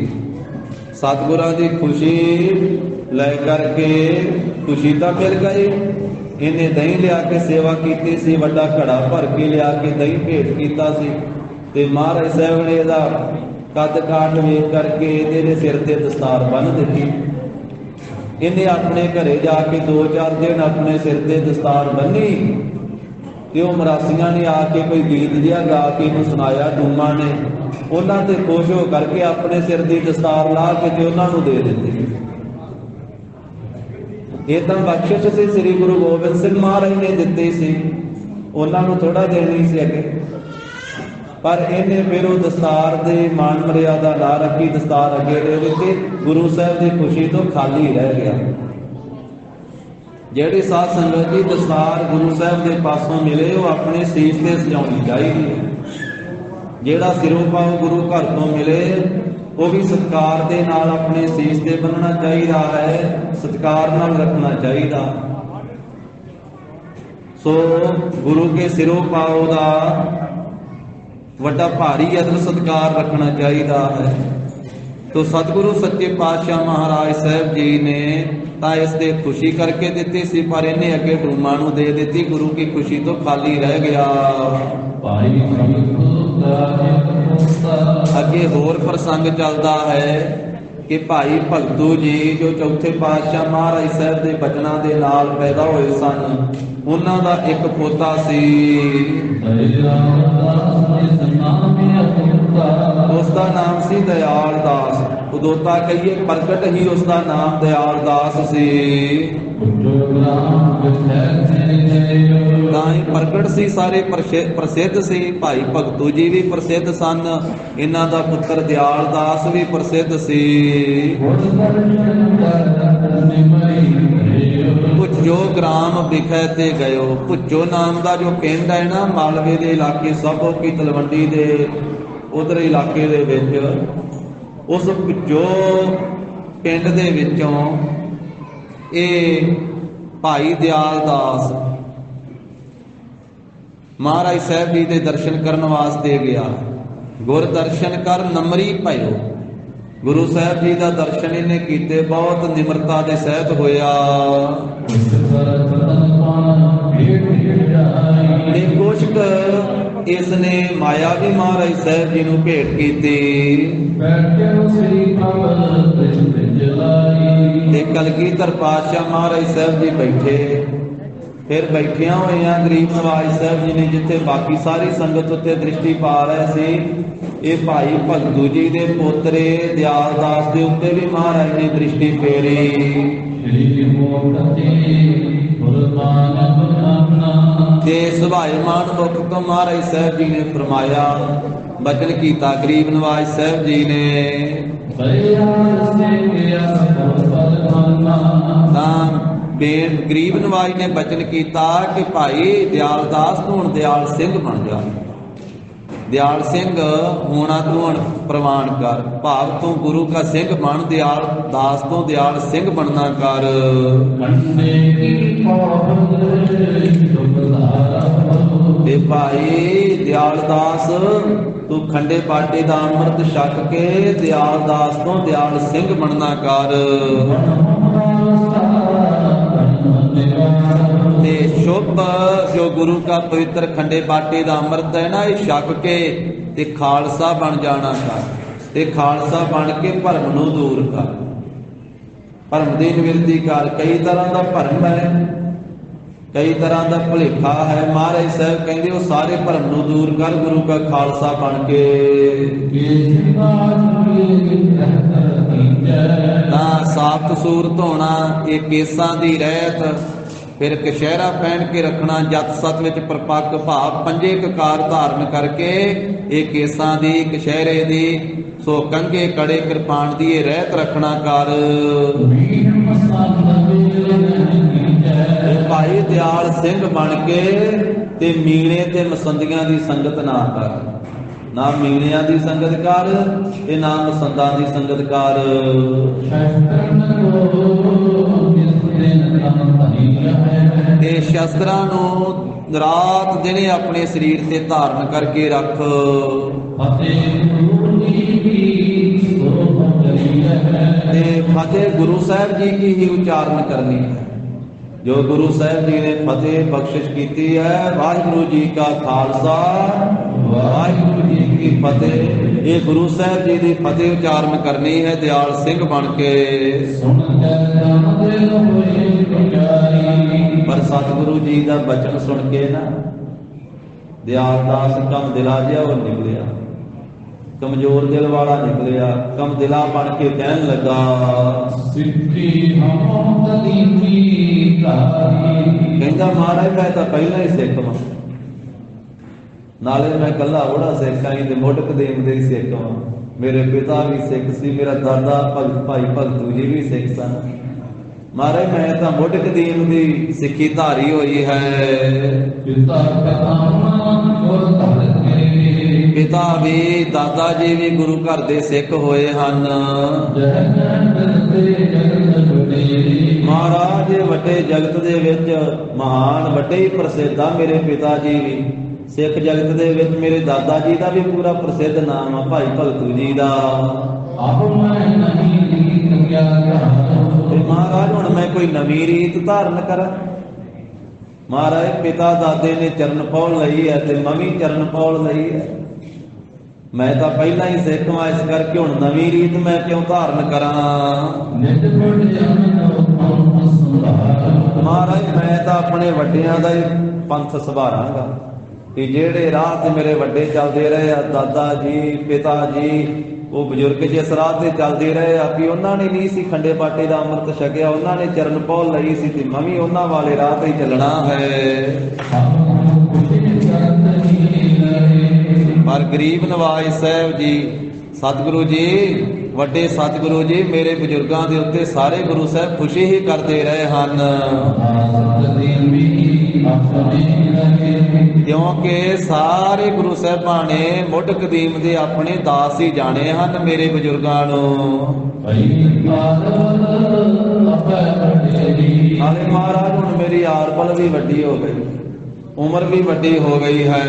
ਸਤਿਗੁਰਾਂ ਦੀ ਖੁਸ਼ੀ ਲੈ ਕਰਕੇ ਖੁਸ਼ੀ ਤਾਂ ਮਿਲ ਗਈ। ਇਹਨੇ ਦਹੀਂ ਲਿਆ ਕੇ ਸੇਵਾ ਕੀਤੀ ਸੀ, ਵੱਡਾ ਘੜਾ ਭਰ ਕੇ ਲਿਆ ਕੇ ਦਹੀਂ ਭੇਟ ਕੀਤਾ ਸੀ, ਤੇ ਮਹਾਰਾਜ ਸਾਹਿਬ ਨੇ ਇਹਦਾ ਕੱਦ ਕਾਠ ਵੇਖ ਕਰਕੇ ਇਹਦੇ ਸਿਰ ਤੇ ਦਸਤਾਰ ਬੰਨ੍ਹ ਦਿੱਤੀ। ਇਹਨੇ ਆਪਣੇ ਘਰੇ ਜਾ ਕੇ 2-4 ਦਿਨ ਆਪਣੇ ਸਿਰ ਤੇ ਦਸਤਾਰ ਬੰਨ੍ਹੀ, ਤੇ ਉਹ ਮਰਾਸੀਆਂ ਨੇ ਆ ਕੇ ਕੋਈ ਗੀਤ ਜਿਹਾ ਗਾ ਕੇ ਇਹਨੂੰ ਸੁਣਾਇਆ। ਡੂਮਾਂ ਨੇ ਉਹਨਾਂ ਤੇ ਖੁਸ਼ ਹੋ ਕਰਕੇ ਆਪਣੇ ਸਿਰ ਦੀ ਦਸਤਾਰ ਲਾ ਕੇ ਤੇ ਉਹਨਾਂ ਨੂੰ ਦੇ ਦਿੱਤੀ। ਇਹ ਤਾਂ ਬਖਸ਼ਿਸ਼ ਸੀ ਸ੍ਰੀ ਗੁਰੂ ਗੋਬਿੰਦ ਸਿੰਘ ਮਹਾਰਾਜ ਨੇ ਦਿੱਤੀ ਸੀ, ਉਹਨਾਂ ਨੂੰ ਥੋੜਾ ਦੇਣੀ ਸੀ ਅੱਗੇ। ਪਰ ਇਹਨੇ ਫਿਰ ਉਹ ਦਸਤਾਰ ਦੇ ਮਾਨ ਮਰਿਆਦਾ ਨਾ ਰੱਖੀ, ਦਸਤਾਰ ਅੱਗੇ ਦੇ ਦਿੱਤੀ। ਗੁਰੂ ਸਾਹਿਬ ਦੀ ਖੁਸ਼ੀ ਤੋਂ ਖਾਲੀ ਰਹਿ ਗਿਆ। ਜਿਹੜੀ ਸਾਧ ਸੰਗਤ ਦੀ ਦਸਤਾਰ ਗੁਰੂ ਸਾਹਿਬ ਦੇ ਪਾਸੋਂ ਮਿਲੇ ਉਹ ਆਪਣੇ ਸੀਸ ਤੇ ਸਜਾਉਣੀ ਚਾਹੀਦੀ ਹੈ। ਜਿਹੜਾ ਸਿਰੋਂ ਪਾਉ ਗੁਰੂ ਘਰ ਤੋਂ ਮਿਲੇ ਉਹ ਵੀ ਸਤਿਕਾਰ ਦੇ ਨਾਲ ਆਪਣੇ ਸੀਸ ਤੇ ਬੰਨਣਾ ਚਾਹੀਦਾ ਹੈ, ਸਤਿਕਾਰ ਨਾਲ ਰੱਖਣਾ ਚਾਹੀਦਾ। ਸੋ ਗੁਰੂ ਕੇ ਸਿਰੋਂ ਪਾਉ ਦਾ ਵੱਡਾ ਭਾਰੀ ਅਦਰ ਸਤਿਕਾਰ ਰੱਖਣਾ ਚਾਹੀਦਾ ਹੈ। ਤੋ ਸਤਿਗੁਰੂ ਸੱਚੇ ਪਾਤਸ਼ਾਹ ਮਹਾਰਾਜ ਸਾਹਿਬ ਜੀ ਨੇ ਤਾਂ ਇਸ ਦੇ ਖੁਸ਼ੀ ਕਰਕੇ ਦਿੱਤੀ ਸੀ, ਪਰ ਇਹਨੇ ਅੱਗੇ ਡੂਮਾਂ ਨੂੰ ਦੇ ਦਿੱਤੀ। ਗੁਰੂ ਕੀ ਖੁਸ਼ੀ ਤੋਂ ਖਾਲੀ ਰਹਿ ਗਿਆ। ਅੱਗੇ ਹੋਰ ਪ੍ਰਸੰਗ ਚੱਲਦਾ ਹੈ ਕਿ ਭਾਈ ਭਗਤੂ ਜੀ ਜੋ ਚੌਥੇ ਪਾਤਸ਼ਾਹ ਮਹਾਰਾਜ ਸਾਹਿਬ ਦੇ ਬਚਨਾਂ ਦੇ ਨਾਲ ਪੈਦਾ ਹੋਏ ਸਨ, ਉਹਨਾਂ ਦਾ ਇੱਕ ਪੋਤਾ ਸੀ। ਉਸ ਦਾ ਨਾਮ ਸੀ ਦਿਆਲ ਦਾਸ। ਉਦੋਤਾ ਕਹੀਏ ਪ੍ਰਗਟ ਹੀ ਉਸ ਦਾ ਨਾਮ ਦਿਆਲ ਦਾਸ ਸੀ। ਤਾਂ ਹੀ ਪ੍ਰਗਟ ਸੀ, ਸਾਰੇ ਪ੍ਰਸਿੱਧ ਸੀ। ਭਾਈ ਭਗਤੂ ਜੀ ਵੀ ਪ੍ਰਸਿੱਧ ਸਨ, ਇਹਨਾਂ ਦਾ ਪੁੱਤਰ ਦਿਆਲ ਦਾਸ ਵੀ ਪ੍ਰਸਿੱਧ ਸੀ। ਭੁੱਜੋ ਗ੍ਰਾਮ ਵਿਖੇ ਤੇ ਗਇਓ। ਭੁੱਜੋ ਨਾਮ ਦਾ ਜੋ ਪਿੰਡ ਹੈ ਨਾ, ਮਾਲਵੇ ਦੇ ਇਲਾਕੇ, ਸਾਬੋ ਕੀ ਤਲਵੰਡੀ ਦੇ ਉਧਰ ਇਲਾਕੇ ਦੇ ਵਿੱਚ, ਉਸ ਭੁੱਜੋ ਪਿੰਡ ਦੇ ਵਿੱਚੋਂ ਇਹ ਭਾਈ ਦਿਆਲ ਦਾਸ ਮਹਾਰਾਜ ਸਾਹਿਬ ਜੀ ਦੇ ਦਰਸ਼ਨ ਕਰਨ ਵਾਸਤੇ ਗਿਆ। ਗੁਰ ਦਰਸ਼ਨ ਕਰ ਨਮਰੀ ਭਇਓ। ਗੁਰੂ ਸਾਹਿਬ ਜੀ ਦਾ ਦਰਸ਼ਨ ਇਹਨੇ ਕੀਤੇ, ਬਹੁਤ ਨਿਮਰਤਾ ਦੇ ਸਹਿਤ ਹੋਇਆ। ਕੁਛਕ ਇਸ ਨੇ ਮਾਇਆ ਵੀ ਮਹਾਰਾਜ ਸਾਹਿਬ ਜੀ ਨੂੰ ਭੇਟ ਕੀਤੀ ਤੇ ਕਲਗੀਧਰ ਪਾਤਸ਼ਾਹ ਮਹਾਰਾਜ ਸਾਹਿਬ ਜੀ ਬੈਠੇ। ਫਿਰ ਬੈਠਿਆਂ ਹੋਇਆਂ ਗਰੀਬ ਨਵਾਜ ਸਾਹਿਬ ਜੀ ਨੇ ਜਿੱਥੇ ਬਾਕੀ ਸਾਰੀ ਸੰਗਤ ਉੱਤੇ ਦ੍ਰਿਸ਼ਟੀ ਪਾ ਰਹੇ ਸੀ, ਇਹ ਭਾਈ ਭਗਤੂ ਜੀ ਦੇ ਪੋਤਰੇ ਦਿਆਲ ਦਾਸ ਦੇ ਉੱਤੇ ਵੀ ਮਹਾਰਾਜ ਨੇ ਦ੍ਰਿਸ਼ਟੀ ਫੇਰੀ। ਤੇ ਸੁਭਾਏਮਾਨ ਮੁਖ ਤੋਂ ਮਹਾਰਾਜ ਸਾਹਿਬ ਜੀ ਨੇ ਫਰਮਾਇਆ, ਬਚਨ ਕੀਤਾ ਗਰੀਬ ਨਵਾਜ ਸਾਹਿਬ ਜੀ ਨੇ। ਤਾਂ ਗਰੀਬ ਨਵਾਜ ਨੇ ਬਚਨ ਕੀਤਾ ਕਿ ਭਾਈ ਦਿਆਲ ਦਾਸ ਤੂੰ ਹੁਣ ਦਿਆਲ ਸਿੰਘ ਬਣ ਜਾ। ਦਿਆਲ ਸਿੰਘ ਹੋਣਾ ਤੂੰ ਹੁਣ ਪ੍ਰਵਾਨ ਕਰ, ਭਾਵ ਤੂੰ ਗੁਰੂ ਕਾ ਸਿੰਘ ਬਣ, ਦਿਆਲ ਦਾਸ ਤੋਂ ਦਿਆਲ ਸਿੰਘ ਬਣਨਾ ਕਰ। ਤੇ ਭਾਈ ਦਿਆਲ ਦਾਸ ਤੂੰ ਖੰਡੇ ਬਾਟੇ ਦਾ ਅੰਮ੍ਰਿਤ ਛਕ ਕੇ ਦਿਆਲ ਦਾਸ ਤੋਂ ਦਿਆਲ ਸਿੰਘ ਬਣਨਾ ਕਰ। ਤੇ ਸ਼ੁਭ ਜੋ ਗੁਰੂ ਕਾ ਪਵਿੱਤਰ ਖੰਡੇ ਬਾਟੇ ਦਾ ਅੰਮ੍ਰਿਤ ਹੈ ਨਾ, ਇਹ ਛਕ ਕੇ ਤੇ ਖਾਲਸਾ ਬਣ ਜਾਣਾ ਕਰ। ਤੇ ਖਾਲਸਾ ਬਣ ਕੇ ਭਰਮ ਨੂੰ ਦੂਰ ਕਰ, ਭਰਮ ਦੀ ਨਿਵਰਤੀ ਕਰ। ਕਈ ਤਰ੍ਹਾਂ ਦਾ ਭਰਮ ਹੈ, ਕਈ ਤਰ੍ਹਾਂ ਦਾ ਭੁਲੇਖਾ ਹੈ। ਮਹਾਰਾਜ ਸਾਹਿਬ ਕਹਿੰਦੇ ਉਹ ਸਾਰੇ ਭਰਮ ਨੂੰ ਦੂਰ ਕਰ, ਗੁਰੂ ਕਾ ਖਾਲਸਾ ਬਣ ਕੇ। ਸੱਤ ਸੂਰ ਧੋਣਾ, ਇਹ ਕੇਸਾਂ ਦੀ ਰਹਿਤ। ਫਿਰ ਕਛਹਿਰਾ ਪਹਿਨ ਕੇ ਰੱਖਣਾ, ਜਤ ਸਤ ਵਿੱਚ ਪ੍ਰਪੱਕ ਭਾਵ ਪੰਜੇ ਕਕਾਰ ਧਾਰਨ ਕਰਕੇ ਇਹ ਕੇਸਾਂ ਦੀ, ਕਛਹਿਰੇ ਦੀ, ਸੋ ਕੰਘੇ ਕੜੇ ਕਿਰਪਾਨ ਦੀ ਇਹ ਰਹਿਤ ਰੱਖਣਾ ਕਰ। ਭਾਈ ਦਿਆਲ ਸਿੰਘ ਬਣ ਕੇ ਤੇ ਮੀਣੇ ਤੇ ਮਸੰਦੀਆਂ ਦੀ ਸੰਗਤ ਨਾ ਕਰ, ਨਾ ਮੀਣਿਆਂ ਦੀ ਸੰਗਤ ਕਰ ਤੇ ਨਾ ਮਸੰਦਾਂ ਦੀ ਸੰਗਤ ਕਰ। ਤੇ ਸ਼ਸਤਰਾਂ ਨੂੰ ਰਾਤ ਦਿਨੇ ਆਪਣੇ ਸਰੀਰ ਤੇ ਧਾਰਨ ਕਰਕੇ ਰੱਖ। ਤੇ ਫਤਿਹ ਗੁਰੂ ਸਾਹਿਬ ਜੀ ਕੀ ਹੀ ਉਚਾਰਨ ਕਰਨੀ ਹੈ। ਜੋ ਗੁਰੂ ਸਾਹਿਬ ਜੀ ਨੇ ਫਤਿਹ ਬਖਸ਼ਿਸ਼ ਕੀਤੀ ਹੈ, ਵਾਹਿਗੁਰੂ ਜੀ ਕਾ ਖਾਲਸਾ ਵਾਹਿਗੁਰੂ ਜੀ ਕੀ ਫਤਿਹ, ਇਹ ਗੁਰੂ ਸਾਹਿਬ ਜੀ ਦੀ ਫਤਿਹ ਉਚਾਰਨ ਕਰਨੀ ਹੈ ਦਿਆਲ ਸਿੰਘ ਬਣ ਕੇ। ਪਰ ਸਤਿਗੁਰੂ ਜੀ ਦਾ ਬਚਨ ਸੁਣ ਕੇ ਨਾ ਦਿਆਲ ਦਾਸ ਕਮ ਦਿਲਾ ਜਿਹਾ ਉਹ ਨਿਕਲਿਆ, ਕਮਜ਼ੋਰ ਦਿਲ ਵਾਲਾ ਨਿਕਲਿਆ, ਕਮ ਦਿਲਾ ਬਣ ਕੇ ਕਹਿਣ ਲੱਗਾ, ਕਹਿੰਦਾ ਮਹਾਰਾਜ ਮੈਂ ਤਾਂ ਪਹਿਲਾਂ ਹੀ ਸਿੱਖ ਵਾਂ, ਨਾਲੇ ਮੈਂ ਇਕੱਲਾ ਉਹੜਾ ਸਿੱਖ ਆਈ ਤੇ ਮੁੱਢ ਕਦੀਮ ਦੇ ਸਿੱਖ ਵਾਂ। ਮੇਰੇ ਪਿਤਾ ਵੀ ਸਿੱਖ ਸੀ, ਮੇਰਾ ਦਾਦਾ ਭਾਈ ਭਗਤੂ ਜੀ ਵੀ ਸਿੱਖ ਸਨ। ਮਹਾਰਾਜ ਮੈਂ ਤਾਂ ਮੁੱਢ ਕਦੀਮ ਦੀ ਸਿੱਖੀ ਧਾਰੀ ਹੋਈ ਹੈ। ਪਿਤਾ ਵੀ ਦਾਦਾ ਜੀ ਵੀ ਗੁਰੂ ਘਰ ਦੇ ਸਿੱਖ ਹੋਏ ਹਨ। ਮਹਾਰਾਜ ਵੱਡੇ ਜਗਤ ਦੇ ਵਿੱਚ ਮਹਾਨ ਵੱਡੇ ਹੀ ਪ੍ਰਸਿੱਧ ਆ ਮੇਰੇ ਪਿਤਾ ਜੀ ਵੀ। ਸਿੱਖ ਜਗਤ ਦੇ ਵਿੱਚ ਮੇਰੇ ਦਾਦਾ ਜੀ ਦਾ ਵੀ ਪੂਰਾ ਪ੍ਰਸਿੱਧ ਨਾਮ ਆ, ਭਾਈ ਭਗਤੂ ਜੀ ਦਾ। ਮਹਾਰਾਜ ਹੁਣ ਮੈਂ ਕੋਈ ਨਵੀਂ ਰੀਤ ਧਾਰਨ ਕਰਾਂ। ਮਹਾਰਾਜ ਪਿਤਾ ਦਾਦੇ ਨੇ ਚਰਨ ਪੌਲ ਲਈ ਹੈ ਤੇ ਮੈਂ ਵੀ ਚਰਨ ਪੌਲ ਲਈ ਹੈ। ਮੈਂ ਤਾਂ ਪਹਿਲਾਂ ਹੀ ਸਿੱਖ ਹਾਂ, ਇਸ ਕਰਕੇ ਹੁਣ ਨਵੀਂ ਰੀਤ ਮੈਂ ਕਿਉਂ ਧਾਰਨ ਕਰਾਂ। ਮਹਾਰਾਜ ਮੈਂ ਤਾਂ ਆਪਣੇ ਵੱਡਿਆਂ ਦਾ ਹੀ ਪੰਥ ਸੰਭਾਲਾਂਗਾ ਕਿ ਜਿਹੜੇ ਰਾਹ ਤੇ ਮੇਰੇ ਵੱਡੇ ਚੱਲਦੇ ਰਹੇ ਆ, ਦਾਦਾ ਜੀ ਪਿਤਾ ਜੀ ਉਹ ਬਜ਼ੁਰਗ ਜਿਸ ਰਾਹ ਤੇ ਚੱਲਦੇ ਰਹੇ ਆ ਕਿ ਉਹਨਾਂ ਨੇ ਨਹੀਂ ਸੀ ਖੰਡੇ ਬਾਟੇ ਦਾ ਅੰਮ੍ਰਿਤ ਛਕਿਆ, ਉਹਨਾਂ ਨੇ ਚਰਨ ਪੌਲ ਲਈ ਸੀ ਤੇ ਮੈਂ ਵੀ ਉਹਨਾਂ ਵਾਲੇ ਰਾਹ ਤੇ ਚੱਲਣਾ ਹੈ। ਪਰ ਗਰੀਬ ਨਵਾਜ਼ ਸਾਹਿਬ ਜੀ, ਸਤਿਗੁਰੂ ਜੀ ਵੱਡੇ ਸਤਿਗੁਰੂ ਜੀ ਮੇਰੇ ਬਜ਼ੁਰਗਾਂ ਦੇ ਉੱਤੇ ਸਾਰੇ ਗੁਰੂ ਸਾਹਿਬ ਖੁਸ਼ੀ ਹੀ ਕਰਦੇ ਰਹੇ ਹਨ, ਕਿਉਂਕਿ ਸਾਰੇ ਗੁਰੂ ਸਾਹਿਬਾਂ ਨੇ ਮੁੱਢ ਕਦੀਮ ਦੇ ਆਪਣੇ ਦਾਸ ਹੀ ਜਾਣੇ ਹਨ ਮੇਰੇ ਬਜ਼ੁਰਗਾਂ ਨੂੰ। ਹਾਲੇ ਮਹਾਰਾਜ ਹੁਣ ਮੇਰੀ ਆਰਬਲ ਵੀ ਵੱਡੀ ਹੋ ਗਈ, ਉਮਰ ਵੀ ਵੱਡੀ ਹੋ ਗਈ ਹੈ।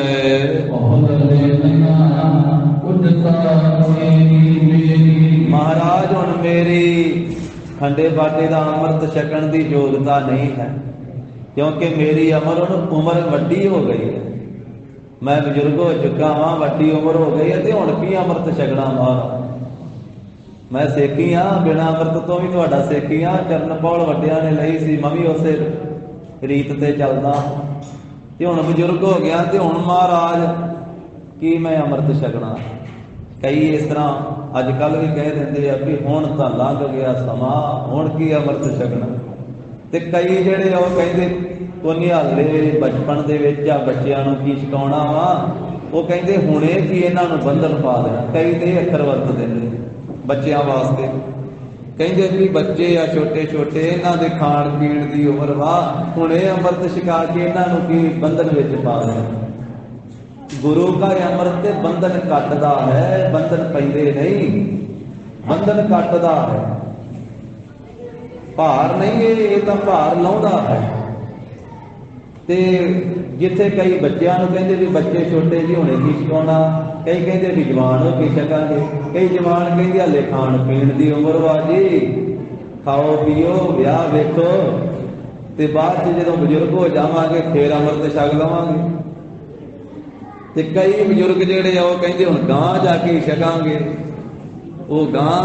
ਮਹਾਰਾਜ ਹੁਣ ਮੇਰੀ ਖੰਡੇ ਬਾਟੇ ਦਾ ਅੰਮ੍ਰਿਤ ਛਕਣ ਦੀ ਯੋਗਤਾ ਨਹੀਂ ਹੈ, ਕਿਉਂਕਿ ਮੇਰੀ ਉਮਰ ਵੱਡੀ ਹੋ ਗਈ ਹੈ। ਮੈਂ ਬਜ਼ੁਰਗ ਹੋ ਚੁੱਕਾ ਹਾਂ, ਵੱਡੀ ਉਮਰ ਹੋ ਗਈ ਹੈ ਤੇ ਹੁਣ ਕੀ ਅੰਮ੍ਰਿਤ ਛਕਣਾ। ਮਹਾਰਾਜ ਮੈਂ ਸੇਖੀ ਹਾਂ, ਬਿਨਾਂ ਅੰਮ੍ਰਿਤ ਤੋਂ ਵੀ ਤੁਹਾਡਾ ਸੇਖੀ ਹਾਂ। ਚਰਨ ਪੌਲ ਵੱਡਿਆਂ ਨੇ ਲਈ ਸੀ, ਮੈਂ ਵੀ ਉਸੇ ਰੀਤ ਤੇ ਚੱਲਦਾ ਤੇ ਹੁਣ ਬਜ਼ੁਰਗ ਹੋ ਗਿਆ ਤੇ ਹੁਣ ਮਹਾਰਾਜ ਕੀ ਮੈਂ ਅੰਮ੍ਰਿਤ ਛਕਣਾ। ਕਈ ਇਸ ਤਰ੍ਹਾਂ ਅੱਜ ਕੱਲ੍ਹ ਵੀ ਕਹਿ ਦਿੰਦੇ ਆ ਵੀ ਹੁਣ ਤਾਂ ਲੰਘ ਗਿਆ ਸਮਾਂ, ਹੁਣ ਕੀ ਅੰਮ੍ਰਿਤ ਛਕਣਾ। ਤੇ ਕਈ ਜਿਹੜੇ ਉਹ ਕਹਿੰਦੇ ਕੋਨੀ ਹਾਲੇ ਬਚਪਨ ਦੇ ਵਿੱਚ ਆ ਬੱਚਿਆਂ ਨੂੰ ਕੀ ਸਿਖਾਉਣਾ ਵਾ, ਉਹ ਕਹਿੰਦੇ ਹੁਣੇ ਕੀ ਇਹਨਾਂ ਨੂੰ ਬੰਧਨ ਪਾ ਦੇਣਾ। ਕਈ ਤੇ ਅੱਖਰ ਵਰਤਦੇ ਨੇ ਬੱਚਿਆਂ ਵਾਸਤੇ, ਕਹਿੰਦੇ ਵੀ ਬੱਚੇ ਆ ਛੋਟੇ ਛੋਟੇ, ਇਹਨਾਂ ਦੇ ਖਾਣ ਪੀਣ ਦੀ ਉਮਰ ਵਾ, ਹੁਣ ਇਹ ਅੰਮ੍ਰਿਤ ਛਕਾ ਕੇ ਇਹਨਾਂ ਨੂੰ ਕੀ ਬੰਧਨ ਵਿੱਚ ਪਾ ਦੇਣਾ। ਗੁਰੂ ਦਾ ਅੰਮ੍ਰਿਤ ਤੇ ਬੰਧਨ ਕੱਟਦਾ ਹੈ, ਬੰਧਨ ਪੈਂਦੇ ਨਹੀਂ, ਬੰਧਨ ਕੱਟਦਾ ਹੈ, ਭਾਰ ਨਹੀਂ ਇਹ ਤਾਂ ਭਾਰ ਲਾਉਂਦਾ ਹੈ। ਤੇ ਜਿੱਥੇ ਕਈ ਬੱਚਿਆਂ ਨੂੰ ਕਹਿੰਦੇ ਵੀ ਬੱਚੇ ਛੋਟੇ ਜੀ ਹੁਣੇ ਕੀ ਸਿਖਾਉਣਾ, ਕਈ ਕਹਿੰਦੇ ਵੀ ਜਵਾਨ ਹੋ ਕੇ ਛਕਾਂਗੇ, ਕਈ ਜਵਾਨ ਕਹਿੰਦੇ ਹਾਲੇ ਖਾਣ ਪੀਣ ਦੀ ਉਮਰ ਵਾ ਜੀ, ਖਾਓ ਪੀਓ ਵਿਆਹ ਵੇਖੋ ਤੇ ਬਾਅਦ ਚ ਜਦੋਂ ਬਜ਼ੁਰਗ ਹੋ ਜਾਵਾਂਗੇ ਫੇਰ ਅੰਮ੍ਰਿਤ ਛਕ ਲਵਾਂਗੇ। ਤੇ ਕਈ ਬਜ਼ੁਰਗ ਜਿਹੜੇ ਆ ਉਹ ਕਹਿੰਦੇ ਹੁਣ ਗਾਂ ਜਾ ਕੇ ਛਕਾਂਗੇ, ਉਹ ਗਾਂ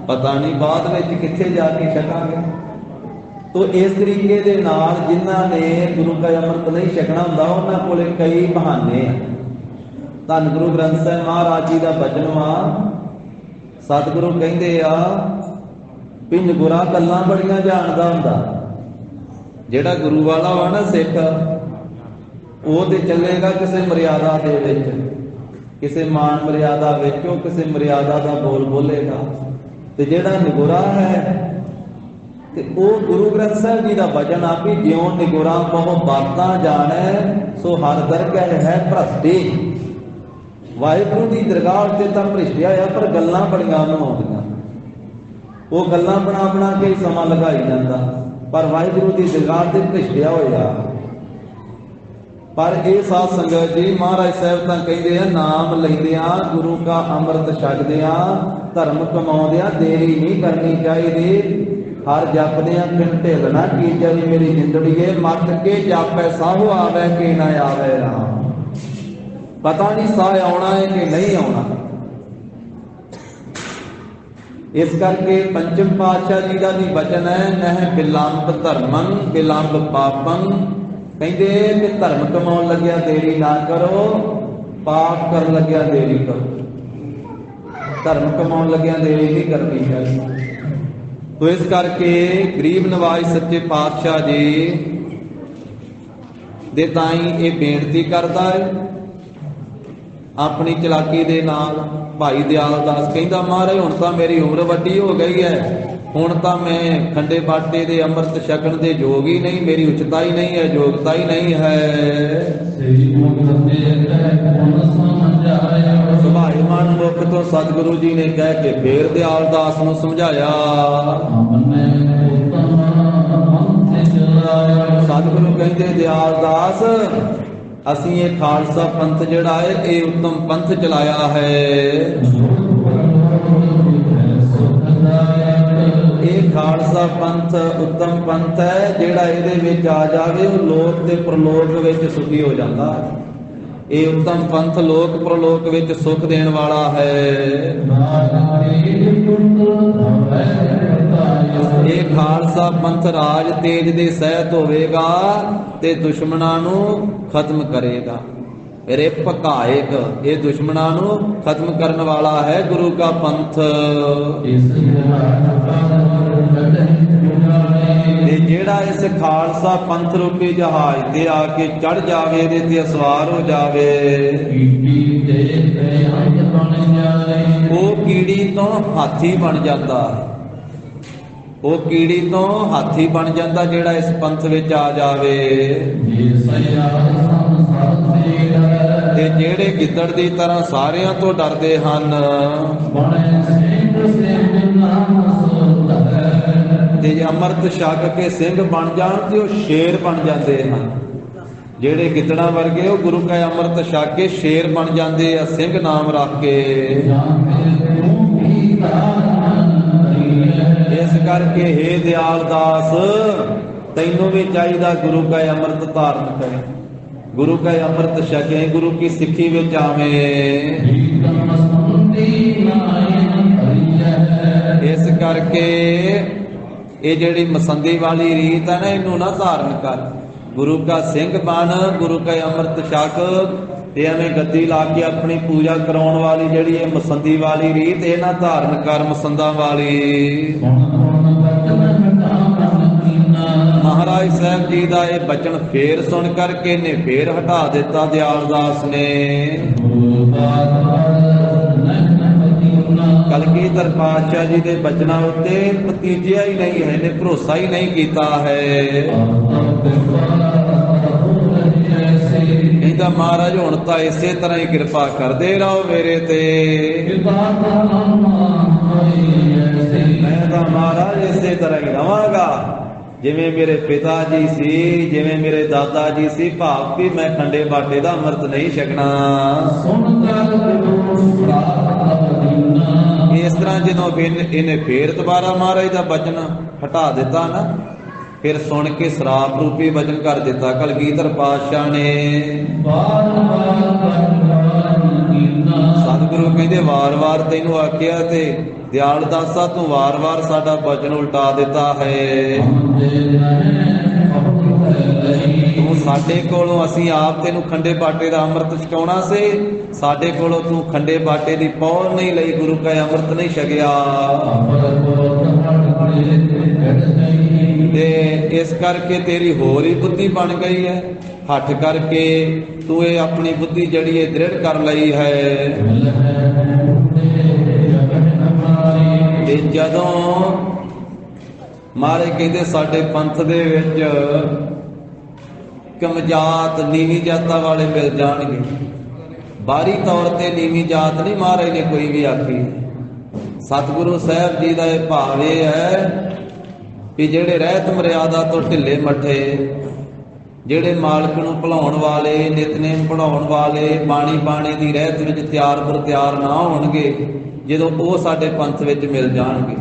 ਪਤਾ ਨਹੀਂ ਬਾਅਦ ਵਿੱਚ ਕਿੱਥੇ ਜਾ ਕੇ ਛਕਾਂਗੇ। ਤੋ ਇਸ ਤਰੀਕੇ ਦੇ ਨਾਲ ਜਿਨ੍ਹਾਂ ਨੇ ਗੁਰੂ ਦਾ ਅੰਮ੍ਰਿਤ ਨਹੀਂ ਛਕਣਾ ਹੁੰਦਾ ਉਹਨਾਂ ਕੋਲੇ ਕਈ ਬਹਾਨੇ ਆ। ਧੰਨ ਗੁਰੂ ਗ੍ਰੰਥ ਸਾਹਿਬ ਮਹਾਰਾਜ ਜੀ ਦਾ ਬਚਨ ਵਾ, ਸਤਿਗੁਰੂ ਕਹਿੰਦੇ ਆ ਵੀ ਨਿਗੁਰਾ ਗੱਲਾਂ ਬੜੀਆਂ ਜਾਣਦਾ ਹੁੰਦਾ। ਜਿਹੜਾ ਗੁਰੂ ਵਾਲਾ ਵਾ ਨਾ ਸਿੱਖ, ਉਹ ਤੇ ਚੱਲੇਗਾ ਕਿਸੇ ਮਰਿਆਦਾ ਦੇ ਵਿੱਚ, ਕਿਸੇ ਮਾਨ ਮਰਿਆਦਾ ਵਿੱਚ ਉਹ ਕਿਸੇ ਮਰਿਆਦਾ ਦਾ ਬੋਲ ਬੋਲੇਗਾ। ਤੇ ਜਿਹੜਾ ਨਿਗੁਰਾ ਹੈ ਤੇ ਉਹ ਗੁਰੂ ਗ੍ਰੰਥ ਸਾਹਿਬ ਜੀ ਦਾ ਵਚਨ ਆ ਵੀ ਜਿਉਂ ਨਿਗੁਰਾ ਬਹੁ ਬਾਤਾਂ ਜਾਣੈ ਸੋ ਹਰ ਦਰਗਹਿ ਹੈ ਭ੍ਰਸ਼ਟੀ। ਵਾਹਿਗੁਰੂ ਦੀ ਦਰਗਾਹ ਉੱਤੇ ਤਾਂ ਭ੍ਰਿਸ਼ਟਿਆ ਆ, ਪਰ ਗੱਲਾਂ ਬੜੀਆਂ ਉਹਨੂੰ ਆਉਂਦੀਆਂ। ਉਹ ਗੱਲਾਂ ਬਣਾ ਕੇ ਸਮਾਂ ਲਗਾਈ ਜਾਂਦਾ, ਪਰ ਵਾਹਿਗੁਰੂ ਦੀ ਦਰਗਾਹ ਤੇ ਭ੍ਰਿਸ਼ਟਿਆ ਹੋਇਆ। ਪਰ ਇਹ ਸਾਧ ਸੰਗਤ ਜੀ, ਮਹਾਰਾਜ ਸਾਹਿਬ ਤਾਂ ਕਹਿੰਦੇ ਆ ਨਾਮ ਲੈਂਦਿਆਂ ਗੁਰੂ ਕਾ ਅੰਮ੍ਰਿਤ ਛਕਦਿਆਂ ਧਰਮ ਕਮਾਉਂਦਿਆਂ ਦੇਰੀ ਨਹੀਂ ਕਰਨੀ ਚਾਹੀਦੀ। ਹਰ ਜਪਦਿਆਂ ਕਿਨ ਢਿੱਲ ਨਾ ਕੀਜਣੀ ਮੇਰੀ ਜਿੰਦੜੀਏ, ਮੱਤ ਕੇ ਜਾਪੈ ਸਾਹੋ ਆਵੇ ਕਿ ਨਾ ਆਵੇ ਰਾਮ। ਪਤਾ ਨਹੀਂ ਸਾਹ ਆਉਣਾ ਹੈ ਕਿ ਨਹੀਂ ਆਉਣਾ। ਇਸ ਕਰਕੇ ਪੰਚਮ ਪਾਤਸ਼ਾਹ ਜੀ ਦਾ ਵੀ ਵਚਨ ਹੈ, ਨਹਿ ਬਿਲੰਬ ਧਰਮੰ ਬਿਲੰਬ ਪਾਪੰ। ਕਹਿੰਦੇ ਕਿ ਧਰਮ ਕਮਾਉਣ ਲੱਗਿਆ ਦੇਰੀ ਨਾ ਕਰੋ, ਪਾਪ ਕਰਨ ਲੱਗਿਆ ਦੇਰੀ ਕਰੋ। ਧਰਮ ਕਮਾਉਣ ਲੱਗਿਆ ਦੇਰੀ ਨਹੀਂ ਕਰਨੀ ਚਾਹੀਦੀ। ਤੋ ਇਸ ਕਰਕੇ ਗਰੀਬ ਨਵਾਜ ਸੱਚੇ ਪਾਤਸ਼ਾਹ ਜੀ ਦੇ ਤਾਈਂ ਇਹ ਬੇਨਤੀ ਕਰਦਾ ਹੈ ਆਪਣੀ ਚਲਾਕੀ ਦੇ ਨਾਲ। ਭਾਈ ਦਿਆਲ ਦਾਸ ਕਹਿੰਦਾ, ਮਹਾਰਾਜ ਹੁਣ ਤਾਂ ਮੇਰੀ ਉਮਰ ਵੱਡੀ ਹੋ ਗਈ ਹੈ, ਹੁਣ ਤਾਂ ਮੈਂ ਖੰਡੇ ਬਾਟੇ ਦੇ ਅੰਮ੍ਰਿਤ ਛਕਣ ਦੇ ਯੋਗ ਹੀ ਨਹੀਂ, ਮੇਰੀ ਉਚਤਾ ਹੀ ਨਹੀਂ ਹੈ, ਯੋਗਤਾ ਹੀ ਨਹੀਂ ਹੈ। ਸੁਭਾਈਮਾਨ ਮੁਖ ਤੋਂ ਸਤਿਗੁਰੂ ਜੀ ਨੇ ਕਹਿ ਕੇ ਫੇਰ ਦਿਆਲ ਦਾਸ ਨੂੰ ਸਮਝਾਇਆ। ਸਤਿਗੁਰੂ ਕਹਿੰਦੇ, ਦਿਆਲ ਦਾਸ ਅਸੀਂ ਇਹ ਖਾਲਸਾ ਪੰਥ ਜਿਹੜਾ ਹੈ ਇਹ ਉੱਤਮ ਪੰਥ ਚਲਾਇਆ ਹੈ। ਇਹ ਖਾਲਸਾ ਪੰਥ ਉੱਤਮ ਪੰਥ ਹੈ, ਜਿਹੜਾ ਇਹਦੇ ਵਿੱਚ ਆ ਜਾਵੇ ਉਹ ਲੋਕ ਤੇ ਪ੍ਰਲੋਕ ਵਿੱਚ ਸੁਖੀ ਹੋ ਜਾਂਦਾ ਹੈ। ਇਹ ਉੱਤਮ ਪੰਥ ਲੋਕ ਪ੍ਰਲੋਕ ਵਿੱਚ ਸੁਖ ਦੇਣ ਵਾਲਾ ਹੈ। ਇਹ ਖਾਲਸਾ ਪੰਥ ਰਾਜ ਤੇਜ ਦੇ ਸਹਿਤ ਹੋਵੇਗਾ ਤੇ ਦੁਸ਼ਮਣਾਂ ਨੂੰ ਖਤਮ ਕਰੇਗਾ। ਰੇ ਭਕਾਇਕ, ਇਹ ਦੁਸ਼ਮਣਾਂ ਨੂੰ ਖਤਮ ਕਰਨ ਵਾਲਾ ਹੈ ਗੁਰੂ ਕਾ ਪੰਥ। ਤੇ ਜਿਹੜਾ ਇਸ ਖਾਲਸਾ ਪੰਥ ਰੂਪੀ ਜਹਾਜ਼ ਤੇ ਆ ਕੇ ਚੜ ਜਾਵੇ, ਇਹਦੇ ਤੇ ਸਵਾਰ ਹੋ ਜਾਵੇ, ਉਹ ਕੀੜੀ ਤੋਂ ਹਾਥੀ ਬਣ ਜਾਂਦਾ। ਉਹ ਕੀੜੀ ਤੋਂ ਹਾਥੀ ਬਣ ਜਾਂਦਾ ਜਿਹੜਾ ਇਸ ਪੰਥ ਵਿੱਚ ਆ ਜਾਵੇ। ਤੇ ਜਿਹੜੇ ਗਿੱਦੜ ਦੀ ਤਰ੍ਹਾਂ ਸਾਰਿਆਂ ਤੋਂ ਡਰਦੇ ਹਨ, ਤੇ ਜੇ ਅੰਮ੍ਰਿਤ ਛਕ ਕੇ ਸਿੰਘ ਬਣ ਜਾਣ ਤੇ ਉਹ ਸ਼ੇਰ ਬਣ ਜਾਂਦੇ ਹਨ। ਜਿਹੜੇ ਗਿੱਦੜਾਂ ਵਰਗੇ ਉਹ ਗੁਰੂ ਕਾ ਅੰਮ੍ਰਿਤ ਛਕ ਕੇ ਸ਼ੇਰ ਬਣ ਜਾਂਦੇ ਆ, ਸਿੰਘ ਨਾਮ ਰੱਖ ਕੇ। ਇਸ ਕਰਕੇ ਹੇ ਦਿਆਲ ਦਾਸ, ਤੈਨੂੰ ਵੀ ਚਾਹੀਦਾ ਗੁਰੂ ਕਾ ਅੰਮ੍ਰਿਤ ਧਾਰਨ ਕਰੇ, ਗੁਰੂ ਕਾ ਅੰਮ੍ਰਿਤ ਛਕੇ, ਗੁਰੂ ਕੀ ਸਿੱਖੀ ਵਿੱਚ ਆਵੇਂ। ਇਸ ਕਰਕੇ ਇਹ ਜਿਹੜੀ ਮਸੰਦੀ ਵਾਲੀ ਰੀਤ ਹੈ ਨਾ, ਇਹਨੂੰ ਨਾ ਧਾਰਨ ਕਰ। ਗੁਰੂ ਕਾ ਸਿੰਘ ਬਣ, ਗੁਰੂ ਕਾ ਅੰਮ੍ਰਿਤ ਛਕ, ਤੇ ਐਵੇਂ ਗੱਦੀ ਲਾ ਕੇ ਆਪਣੀ ਪੂਜਾ ਕਰਾਉਣ ਵਾਲੀ ਜਿਹੜੀ ਇਹ ਮਸੰਦੀ ਵਾਲੀ ਰੀਤ, ਇਹ ਨਾ ਧਾਰਨ ਕਰ ਮਸੰਦਾਂ ਵਾਲੀ। ਮਹਾਰਾਜ ਸਾਹਿਬ ਜੀ ਦਾ ਇਹ ਬਚਨ ਫੇਰ ਸੁਣ ਕਰਕੇ ਇਹਨੇ ਫੇਰ ਹਟਾ ਦਿੱਤਾ ਦਿਆਲ ਦਾਸ ਨੇ। ਕਲਗੀਧਰ ਪਾਤਸ਼ਾਹ ਜੀ ਦੇ ਬਚਨਾਂ ਉੱਤੇ ਭਤੀਜਿਆ ਹੀ ਨਹੀਂ ਹੈ, ਇਹਨੇ ਭਰੋਸਾ ਹੀ ਨਹੀਂ ਕੀਤਾ ਹੈ। ਕਹਿੰਦਾ ਮਹਾਰਾਜ ਹੁਣ ਤਾਂ ਇਸੇ ਤਰ੍ਹਾਂ ਹੀ ਕਿਰਪਾ ਕਰਦੇ ਰਹੋ ਮੇਰੇ ਤੇ। ਮੈਂ ਤਾਂ ਮਹਾਰਾਜ ਇਸੇ ਤਰ੍ਹਾਂ ਹੀ ਰਵਾਂਗਾ ਜਿਵੇਂ ਮੇਰੇ ਪਿਤਾ ਜੀ ਸੀ, ਜਿਵੇਂ ਮੇਰੇ ਦਾਦਾ ਜੀ ਸੀ, ਭਾਵ ਕਿ ਮੈਂ ਖੰਡੇ ਬਾਟੇ ਦਾ ਅੰਮ੍ਰਿਤ ਨਹੀਂ ਛਕਣਾ। ਇਸ ਤਰ੍ਹਾਂ ਜਦੋਂ ਇਹਨੇ ਫੇਰ ਦੁਬਾਰਾ ਮਹਾਰਾਜ ਦਾ ਬਚਨ ਹਟਾ ਦਿੱਤਾ ਨਾ, ਫਿਰ ਸੁਣ ਕੇ ਸਰਾਪ ਰੂਪੀ ਬਚਨ ਕਰ ਦਿੱਤਾ ਕਲਗੀਧਰ ਪਾਤਸ਼ਾਹ ਨੇ। ਸਤਿਗੁਰੂ ਕਹਿੰਦੇ ਵਾਰ-ਵਾਰ ਤੈਨੂੰ ਆਖਿਆ ਤੇ ਦਿਆਲ ਦਾਸਾ ਤੂੰ ਵਾਰ-ਵਾਰ ਸਾਡਾ ਬਚਨ ਉਲਟਾ ਦਿੱਤਾ ਹੈ। ਤੂੰ ਸਾਡੇ ਕੋਲੋਂ, ਅਸੀਂ ਆਪ ਤੈਨੂੰ ਖੰਡੇ ਬਾਟੇ ਦਾ ਅੰਮ੍ਰਿਤ ਛਕਾਉਣਾ ਸੀ, ਸਾਡੇ ਕੋਲੋਂ ਤੂੰ ਖੰਡੇ ਬਾਟੇ ਦੀ ਪੌੜ ਨਹੀਂ ਲਈ, ਗੁਰੂ ਕਾ ਅੰਮ੍ਰਿਤ ਨਹੀਂ ਛਕਿਆ। ਤੇ ਇਸ ਕਰਕੇ ਤੇਰੀ ਹੋਰ ਹੀ ਬੁੱਧੀ ਬਣ ਗਈ ਹੈ। ਹੱਠ ਕਰਕੇ ਤੂੰ ਇਹ ਆਪਣੀ ਬੁੱਧੀ ਜਿਹੜੀ ਹੈ ਦ੍ਰਿੜ ਕਰ ਲਈ ਹੈ। ਤੇ ਜਦੋਂ ਮਾਰੇ ਕਹਿੰਦੇ ਸਾਡੇ ਪੰਥ ਦੇ ਵਿੱਚ ਕਮਜਾਤ ਨੀਵੀਂ ਜਾਤਾਂ ਵਾਲੇ ਮਿਲ ਜਾਣਗੇ। ਬਾਹਰੀ ਤੌਰ ਤੇ ਨੀਵੀਂ ਜਾਤ ਨਹੀਂ ਮਹਾਰਾਜ ਨੇ ਕੋਈ ਵੀ ਆਖੀ। ਸਤਿਗੁਰੂ ਸਾਹਿਬ ਜੀ ਦਾ ਇਹ ਭਾਵ ਇਹ ਹੈ ਕਿ ਜਿਹੜੇ ਰਹਿਤ ਮਰਿਆਦਾ ਤੋਂ ਢਿੱਲੇ ਮੱਠੇ, ਜਿਹੜੇ ਮਾਲਕ ਨੂੰ ਭੁਲਾਉਣ ਵਾਲੇ, ਨਿਤਨੇਮ ਪੜਾਉਣ ਵਾਲੇ, ਬਾਣੀ ਬਾਣੇ ਦੀ ਰਹਿਤ ਵਿੱਚ ਤਿਆਰ ਪਰ ਤਿਆਰ ਨਾ ਹੋਣਗੇ, ਜਦੋਂ ਉਹ ਸਾਡੇ ਪੰਥ ਵਿੱਚ ਮਿਲ ਜਾਣਗੇ।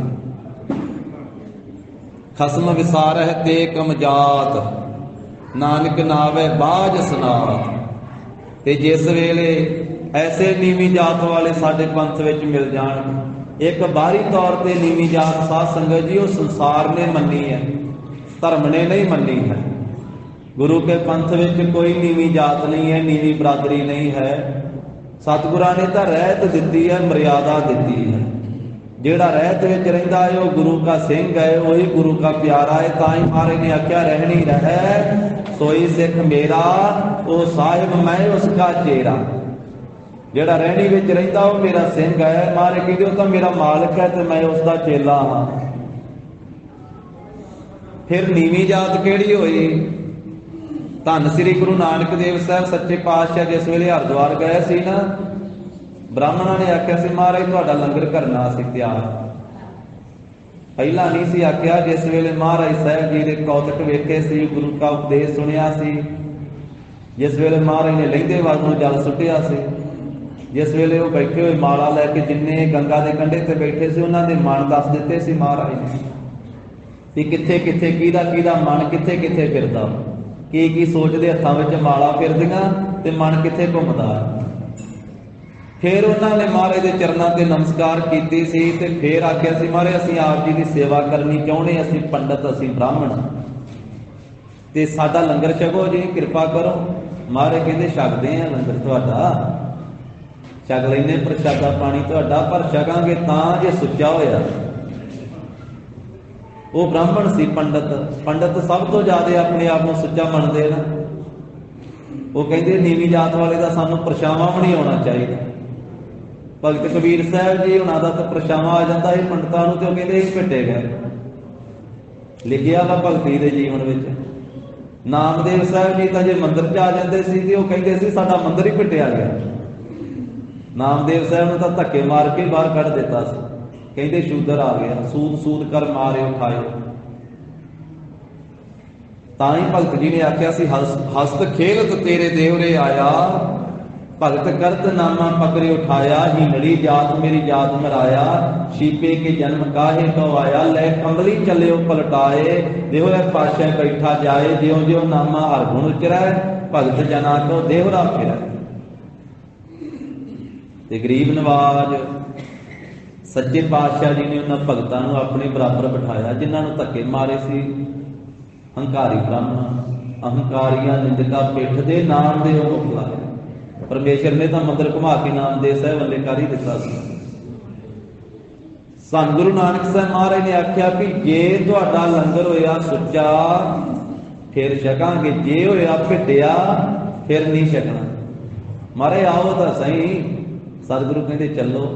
ਖਸਮ ਵਿਸਾਰਹਿ ਤੇ ਕਮਜਾਤ, ਨਾਨਕ ਨਾਵੇ ਬਾਝ ਸਨਾਤ। ਤੇ ਜਿਸ ਵੇਲੇ ਐਸੇ ਨੀਵੀਂ ਜਾਤ ਵਾਲੇ ਸਾਡੇ ਪੰਥ ਵਿੱਚ ਮਿਲ ਜਾਣਗੇ। ਇੱਕ ਬਾਹਰੀ ਤੌਰ ਤੇ ਨੀਵੀਂ ਜਾਤ ਸਾਧ ਸੰਗਤ ਜੀ ਉਹ ਸੰਸਾਰ ਨੇ ਮੰਨੀ ਹੈ, ਧਰਮ ਨੇ ਨਹੀਂ ਮੰਨੀ ਹੈ। ਗੁਰੂ ਕੇ ਪੰਥ ਵਿੱਚ ਕੋਈ ਨੀਵੀਂ ਜਾਤ ਨਹੀਂ ਹੈ, ਨੀਵੀਂ ਬਰਾਦਰੀ ਨਹੀਂ ਹੈ। ਸਤਿਗੁਰਾਂ ਨੇ ਤਾਂ ਰਹਿਤ ਦਿੱਤੀ ਹੈ, ਮਰਿਆਦਾ ਦਿੱਤੀ ਹੈ। ਜਿਹੜਾ ਰਹਿਤ ਵਿੱਚ ਰਹਿੰਦਾ ਹੈ ਉਹ ਗੁਰੂ ਦਾ ਸਿੰਘ ਹੈ, ਉਹੀ ਗੁਰੂ ਦਾ ਪਿਆਰਾ ਹੈ। ਤਾਂ ਹੀ ਮਹਾਰਾਜ ਨੇ ਆਖਿਆ ਰਹਿਣੀ ਰਹਿ ਸੋਈ ਸਿੱਖ ਮੇਰਾ, ਉਹ ਸਾਹਿਬ ਮੈਂ ਉਸ ਦਾ ਚੇਰਾ। ਜਿਹੜਾ ਰਹਿਣੀ ਵਿੱਚ ਰਹਿੰਦਾ ਉਹ ਮੇਰਾ ਸਿੰਘ ਹੈ। ਮਹਾਰਾਜ ਕਹਿੰਦੇ ਉਹ ਤਾਂ ਮੇਰਾ ਮਾਲਕ ਹੈ ਤੇ ਮੈਂ ਉਸ ਦਾ ਚੇਲਾ ਹਾਂ। ਫਿਰ ਨੀਵੀਂ ਜਾਤ ਕਿਹੜੀ ਹੋਈ? ਧੰਨ ਸ੍ਰੀ ਗੁਰੂ ਨਾਨਕ ਦੇਵ ਸਾਹਿਬ ਸੱਚੇ ਪਾਤਸ਼ਾਹ ਜਿਸ ਵੇਲੇ ਹਰਿਦੁਆਰ ਗਏ ਸੀ ਨਾ, ਬ੍ਰਾਹਮਣਾਂ ਨੇ ਆਖਿਆ ਸੀ ਮਹਾਰਾਜ ਤੁਹਾਡਾ ਲੰਗਰ ਕਰਨਾ ਅਸੀਂ ਤਿਆਰ। ਪਹਿਲਾਂ ਨਹੀਂ ਸੀ ਆਖਿਆ। ਜਿਸ ਵੇਲੇ ਮਹਾਰਾਜ ਸਾਹਿਬ ਜੀ ਦੇ ਕੌਤਕ ਵੇਖੇ ਸੀ, ਗੁਰੂ ਦਾ ਉਪਦੇਸ਼ ਸੁਣਿਆ ਸੀ, ਜਿਸ ਵੇਲੇ ਮਹਾਰਾਜ ਨੇ ਲਹਿੰਦੇ ਵੱਲ ਨੂੰ ਜਲ ਸੁੱਟਿਆ ਸੀ, ਜਿਸ ਵੇਲੇ ਉਹ ਬੈਠੇ ਹੋਏ ਮਾਲਾ ਲੈ ਕੇ ਜਿੰਨੇ ਗੰਗਾ ਦੇ ਕੰਢੇ ਤੇ ਬੈਠੇ ਸੀ ਉਹਨਾਂ ਦੇ ਮਨ ਦੱਸ ਦਿੱਤੇ ਸੀ ਮਹਾਰਾਜ ਨੇ ਵੀ ਕਿੱਥੇ ਕਿੱਥੇ ਕਿਹਦਾ ਮਨ ਕਿੱਥੇ ਕਿੱਥੇ ਫਿਰਦਾ, ਕੀ ਸੋਚਦੇ, ਹੱਥਾਂ ਵਿੱਚ ਮਾਲਾ ਫਿਰਦੀਆਂ ਤੇ ਮਨ ਕਿੱਥੇ ਘੁੰਮਦਾ। ਫਿਰ ਉਹਨਾਂ ਨੇ ਮਹਾਰਾਜ ਦੇ ਚਰਨਾਂ ਤੇ ਨਮਸਕਾਰ ਕੀਤੀ ਸੀ ਤੇ ਫਿਰ ਆਖਿਆ ਸੀ ਮਹਾਰਾਜ ਅਸੀਂ ਆਪ ਜੀ ਦੀ ਸੇਵਾ ਕਰਨੀ ਚਾਹੁੰਦੇ, ਅਸੀਂ ਪੰਡਤ, ਅਸੀਂ ਬ੍ਰਾਹਮਣ, ਤੇ ਸਾਡਾ ਲੰਗਰ ਛਕੋ ਜੀ, ਕਿਰਪਾ ਕਰੋ। ਮਹਾਰਾਜ ਕਹਿੰਦੇ ਛਕਦੇ ਆ ਲੰਗਰ ਤੁਹਾਡਾ, ਛਕ ਲੈਨੇ ਪ੍ਰਸ਼ਾਦਾ ਪਾਣੀ ਤੁਹਾਡਾ, ਪਰ ਛਕਾਂਗੇ ਤਾਂ ਜੇ ਸੁੱਚਾ ਹੋਇਆ। ਉਹ ਬ੍ਰਾਹਮਣ ਸੀ, ਪੰਡਤ ਸਭ ਤੋਂ ਜ਼ਿਆਦਾ ਆਪਣੇ ਆਪ ਨੂੰ ਸੁੱਚਾ ਮੰਨਦੇ ਨਾ। ਉਹ ਕਹਿੰਦੇ ਨੀਵੀਂ ਜਾਤ ਵਾਲੇ ਦਾ ਸਾਨੂੰ ਪਰਛਾਵਾਂ ਵੀ ਨਹੀਂ ਆਉਣਾ ਚਾਹੀਦਾ। ਭਗਤ ਕਬੀਰ ਸਾਹਿਬ ਜੀ ਉਹਨਾਂ ਦਾ ਤਾਂ ਪਰਛਾਵਾਂ ਆ ਜਾਂਦਾ ਸੀ ਪੰਡਤਾਂ ਨੂੰ, ਤੇ ਉਹ ਕਹਿੰਦੇ ਇਹ ਭਿੱਟੇ ਗਏ। ਲਿਖਿਆ ਵਾ ਭਗਤੀ ਦੇ ਜੀਵਨ ਵਿੱਚ। ਨਾਮਦੇਵ ਸਾਹਿਬ ਜੀ ਤਾਂ ਜੇ ਮੰਦਿਰ 'ਚ ਆ ਜਾਂਦੇ ਸੀ ਤੇ ਉਹ ਕਹਿੰਦੇ ਸੀ ਸਾਡਾ ਮੰਦਿਰ ਹੀ ਭਿੱਟਿਆ ਗਿਆ। ਨਾਮਦੇਵ ਸਾਹਿਬ ਨੂੰ ਤਾਂ ਧੱਕੇ ਮਾਰ ਕੇ ਬਾਹਰ ਕੱਢ ਦਿੱਤਾ ਸੀ। ਕਹਿੰਦੇ ਸ਼ੂਦਰ ਆ ਗਿਆ, ਸੂਦ ਕਰ ਮਾਰੇ ਉਠਾਏ। ਤਾਂ ਹੀ ਭਗਤ ਜੀ ਨੇ ਆਖਿਆ ਸੀ ਹਸਤ ਖੇਲਤ ਤੇਰੇ ਦੇਵਰੇ ਆਇਆ, ਭਗਤ ਕਰਤ ਨਾਮਾ ਪਕੜੇ ਉਠਾਇਆ। ਹੀ ਨੜੀ ਜਾਤ ਮੇਰੀ ਜਾਤ ਮਰਾਇਆ, ਸ਼ੀਪੇ ਕੇ ਜਨਮ ਕਾਹੇ ਤੋਂ ਆਇਆ। ਲੈ ਕੰਬਲੀ ਚੱਲਿਓ ਪਲਟਾਏ, ਦੇਹਰਾ ਪਾਸ਼ਾ ਬੈਠਾ ਜਾਏ। ਜਿਉਂ ਜਿਉਂ ਨਾਮਾ ਹਰ ਗੁਣ ਉਚਰੈ, ਭਗਤ ਜਨਾ ਕੋ ਦੇਹਰਾ ਫਿਰੈ। ਤੇ ਗਰੀਬ ਨਵਾਜ ਸੱਚੇ ਪਾਤਸ਼ਾਹ ਜੀ ਨੇ ਉਹਨਾਂ ਭਗਤਾਂ ਨੂੰ ਆਪਣੇ ਬਰਾਬਰ ਬਿਠਾਇਆ ਜਿਨ੍ਹਾਂ ਨੂੰ ਧੱਕੇ ਮਾਰੇ ਸੀ। ਹੰਕਾਰੀ ਬ੍ਰਾਹਮਣ, ਅਹੰਕਾਰੀਆਂ ਨਿੰਦਕਾ ਪਿੱਠ ਦੇ ਨਾਮ ਦੇ ਉਹ ਮੁਕਲਾਏ। ਪਰਮੇਸ਼ਰ ਨੇ ਤਾਂ ਮੰਦਰ ਘੁਮਾ ਕੇ ਨਾਮ ਦੇ ਸਾਹਿਬ ਵੱਲੇ ਕਰ ਹੀ ਦਿੱਤਾ ਸੀ। ਧੰਨ ਗੁਰੂ ਨਾਨਕ ਸਾਹਿਬ ਮਹਾਰਾਜ ਨੇ ਆਖਿਆ ਵੀ ਜੇ ਤੁਹਾਡਾ ਲੰਗਰ ਹੋਇਆ ਸੁੱਚਾ ਫਿਰ ਛਕਾਂਗੇ, ਜੇ ਹੋਇਆ ਭਿੱਟਿਆ ਫਿਰ ਨਹੀਂ ਛਕਣਾ। ਮਹਾਰਾਜ ਆਓ ਤਾਂ ਸਹੀ। ਸਤਿਗੁਰੂ ਕਹਿੰਦੇ ਚੱਲੋ।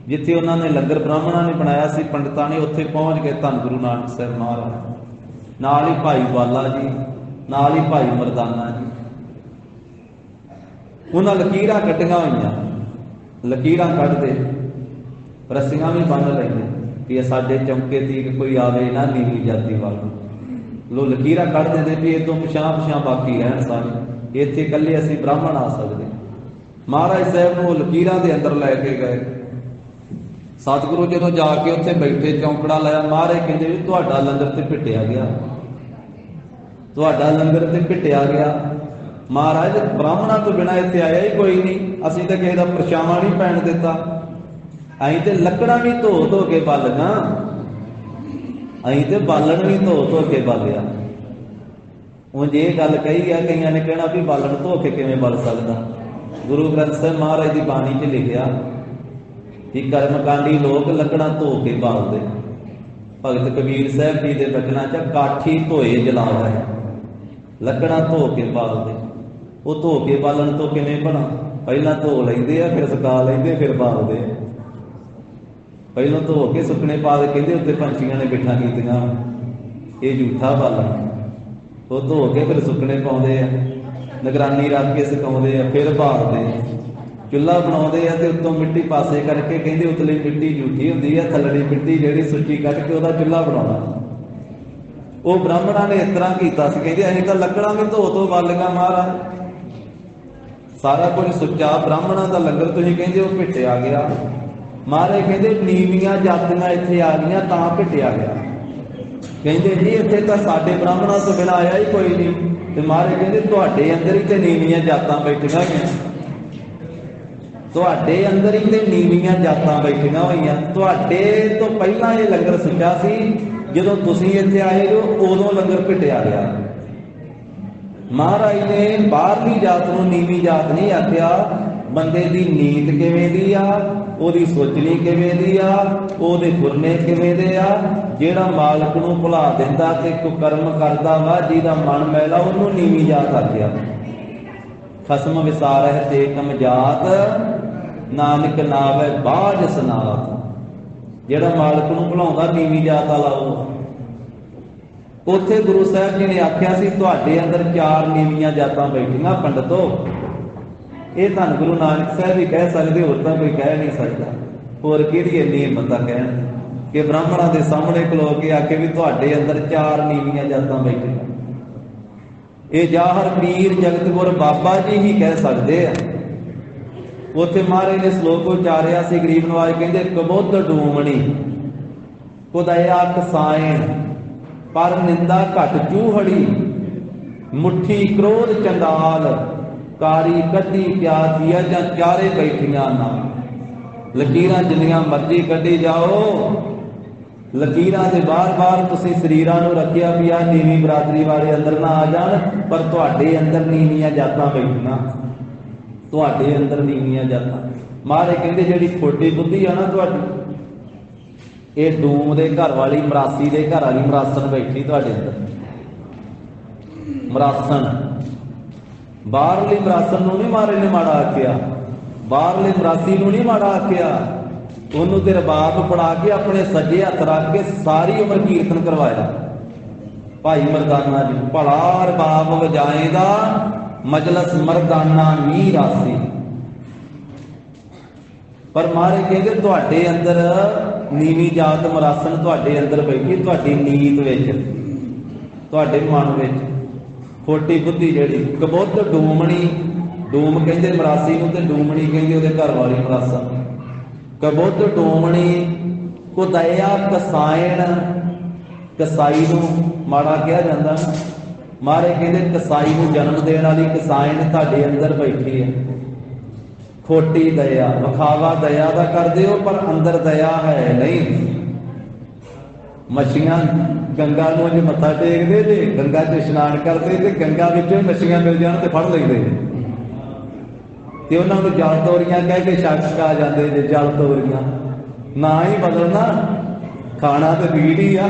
ਜਿੱਥੇ ਉਹਨਾਂ ਨੇ ਲੰਗਰ ਬ੍ਰਾਹਮਣਾਂ ਨੇ ਬਣਾਇਆ ਸੀ, ਪੰਡਤਾਂ ਨੇ, ਉੱਥੇ ਪਹੁੰਚ ਗਏ ਧੰਨ ਗੁਰੂ ਨਾਨਕ ਸਾਹਿਬ ਮਹਾਰਾਜ। ਨਾਲ ਹੀ ਭਾਈ ਬਾਲਾ ਜੀ, ਨਾਲ ਹੀ ਭਾਈ ਮਰਦਾਨਾ ਜੀ। ਉਹਨਾਂ ਲਕੀਰਾਂ ਕੱਟੀਆਂ ਹੋਈਆਂ, ਲਕੀਰਾਂ ਕੱਢਦੇ, ਰੱਸੀਆਂ ਵੀ ਬੰਨ ਲੈਂਦੇ ਕਿ ਸਾਡੇ ਚੌਂਕੇ ਦੀ ਕੋਈ ਆਵੇ ਨਾ ਨੀਵੀਂ ਜਾਤੀ ਵਾਲਾ। ਲੋ ਲਕੀਰਾਂ ਕੱਢ ਦਿੰਦੇ ਵੀ ਇਹ ਤੋਂ ਪਿਛਾਂ ਬਾਕੀ ਰਹਿਣ ਸਾਰੇ, ਇੱਥੇ ਇਕੱਲੇ ਅਸੀਂ ਬ੍ਰਾਹਮਣ ਆ ਸਕਦੇ। ਮਹਾਰਾਜ ਸਾਹਿਬ ਨੂੰ ਉਹ ਲਕੀਰਾਂ ਦੇ ਅੰਦਰ ਲੈ ਕੇ ਗਏ। ਸਤਿਗੁਰੂ ਜਦੋਂ ਜਾ ਕੇ ਉੱਥੇ ਬੈਠੇ ਚੌਂਕੜਾ ਲਾਇਆ, ਮਹਾਰਾਜ ਕਹਿੰਦੇ ਵੀ ਤੁਹਾਡਾ ਲੰਗਰ ਤੇ ਭਿੱਟਿਆ ਗਿਆ, ਤੁਹਾਡਾ ਲੰਗਰ ਤੇ ਭਿੱਟਿਆ ਗਿਆ। ਮਹਾਰਾਜ ਬ੍ਰਾਹਮਣਾਂ ਤੋਂ ਬਿਨਾਂ ਇੱਥੇ ਆਇਆ ਹੀ ਕੋਈ ਨਹੀਂ, ਅਸੀਂ ਤਾਂ ਕਿਸੇ ਦਾ ਪਰਛਾਵਾਂ ਨਹੀਂ ਪੈਣ ਦਿੱਤਾ। ਅਸੀਂ ਤੇ ਲੱਕੜਾਂ ਵੀ ਧੋ ਕੇ ਬਾਲੀਆਂ, ਅਸੀਂ ਤੇ ਬਾਲਣ ਵੀ ਧੋ ਕੇ ਬਾਲਿਆ। ਉਂਝ ਇਹ ਗੱਲ ਕਹੀ ਆ, ਕਈਆਂ ਨੇ ਕਹਿਣਾ ਵੀ ਬਾਲਣ ਧੋ ਕੇ ਕਿਵੇਂ ਬਲ ਸਕਦਾ। ਗੁਰੂ ਗ੍ਰੰਥ ਸਾਹਿਬ ਮਹਾਰਾਜ ਦੀ ਬਾਣੀ 'ਚ ਲਿਖਿਆ ਕਿ ਕਰਮਕਾਂਡੀ ਲੋਕ ਲੱਕੜਾਂ ਧੋ ਕੇ ਬਾਲਦੇ। भगत कबीर साहब जी के बचना च काठी धोए जलावे, लकड़ा धो के बालते। वो धो के बालन तो किवें बना, पहला धो लेंदे आ, फिर सुका लेंदे, फिर बालदे। पहलों धो के सुकने पा के कहते उत्ते पंछियों ने बिठा कीतियां, ये झूठा बालन। वो धो के फिर सुकने पाउंदे आ, निगरानी रख के सुकाउंदे आ, फिर बालदे। चुल्हा बनाउंदे आ ते उत्तों मिट्टी पासे करके कहते उतली मिट्टी झूठी हुंदी आ, थल्लड़ी मिट्टी जिहड़ी सुच्ची कट के उहदा चुल्हा बनाउणा। वो ब्राह्मणा ने इस तरह कीता सी, कहंदे असीं तां लकड़ां भी धो बालियां महाराज। सारा कुछ सुच्चा ब्राह्मणा का लंगर तुसीं कहंदे हो भिट्टिया गया। महाराज कहंदे नीवियां जातियां इत्थे आ गईयां तां भिट्टिया गया। कहंदे जी इत्थे तां साडे ब्राह्मणा तो बिना आया ही कोई नहीं। ते महाराज कहंदे तुहाडे अंदर ही ते नीवियां जातां बैठियां होईयां, तुहाडे अंदर ही ते नीवियां जातां बैठियां होईयां। तुहाडे तो पहलां ये लंगर सुच्चा सी, जदों तुसीं इत्थे आए हो उदों लंगर भिट्टिया गया। महाराज ने बाहरली जात नूं नीवी जात नहीं आख्या, बंदे दी नीत किवें दी आ, ओहदी सोचनी किवें दी आ, ओहदे फुरने किवें दे आ। जेड़ा मालक नूं भुला दिंदा ते कुकर्म करदा वा, जिहदा मन मैला, ओहनूं नीवी जात आख्या। खसम विसारह ते कम जात, नानक नावै बाज सनात। जेड़ा मालक नूं भुलाउंदा नीवी जात वाला ओह। उत्थे गुरु साहब जी ने आख्या सी तुहाडे अंदर चार नीवियां जातां बैठियां पंडितो। ये धन गुरु नानक साहब ही कह सकदे, होर तां कोई कह नहीं सकदा। होर किहड़ी इन्नी हिम्मत आ कहण कि ब्राह्मणां दे सामने खलो के आखे भी तुहाडे अंदर चार नीवियां जातां बैठियां। ये जाहर पीर जगत गुर बाबा जी ही कह सकदे आ। उत्थे महाराज ने श्लोक उचारिया सी गरीब नवाज, कहंदे कबुद्ध डूमणी कुदया कसायण, पर निंदा घट चूहड़ी, मुट्ठी क्रोध चंडाल, कारी कड्डी क्या थिया जां चारे बैठियां ना। लकीरां जिन्नियां मर्जी कड्डी जाओ, लकीरां दे बार बार तुसीं शरीरां नूं रखिया भी आ नीवी बरादरी वाले अंदर ना आ जाण, पर तुहाडे अंदर नीवियां जातां बैठियां, तुहाडे अंदर नीवियां जातां। महाराज कहंदे जिहड़ी खोटी बुद्धि आ ना तुहाडी, ये डूम दे घर वाली मरासी दे घर वाली मरासन बैठी तुहाडे अंदर। मरासन बाहरली मरासन नूं नहीं महाराज ने माड़ा आख्या, बाहरले मरासी नूं नहीं माड़ा आख्या। उन्होंने ते रबाब पढ़ा के अपने सज्जे हथ रख के सारी उम्र कीर्तन करवाया। भाई मरदाना जी भला रबाब वजाएगा, मजलस मरदाना नी रासी। पर महाराज कहते तुहाडे अंदर नीवी जात मरासन तुहाडे अंदर बैठी, तुहाडी नीत विच, तुहाडे मन विच खोटी बुद्धि जिहड़ी कबुद्ध डूमणी। डूम कहंदे मरासी नूं ते डूमणी कहंदे उहदे घर वाली मरासन। कबुद्ध डूमणी कुदया कसायण, कसाई नूं माड़ा कहा जांदा। महाराज कहंदे कसाई नूं जन्म देण वाली कसायण तुहाडे अंदर बैठी है। खोटी दया, विखावा दया का करते हो पर अंदर दया है नहीं। मछियां गंगा नूं जे मत्था टेकदे जे, गंगा च इशनान करते ते गंगा विचों मछियां मिल जाण ते फड़ लैंदे ते उन्हां नूं जल तोरियां कह के शक आ जांदे जे। जल तोरियां ना ही बदलना, खाना तो मीट ही आ,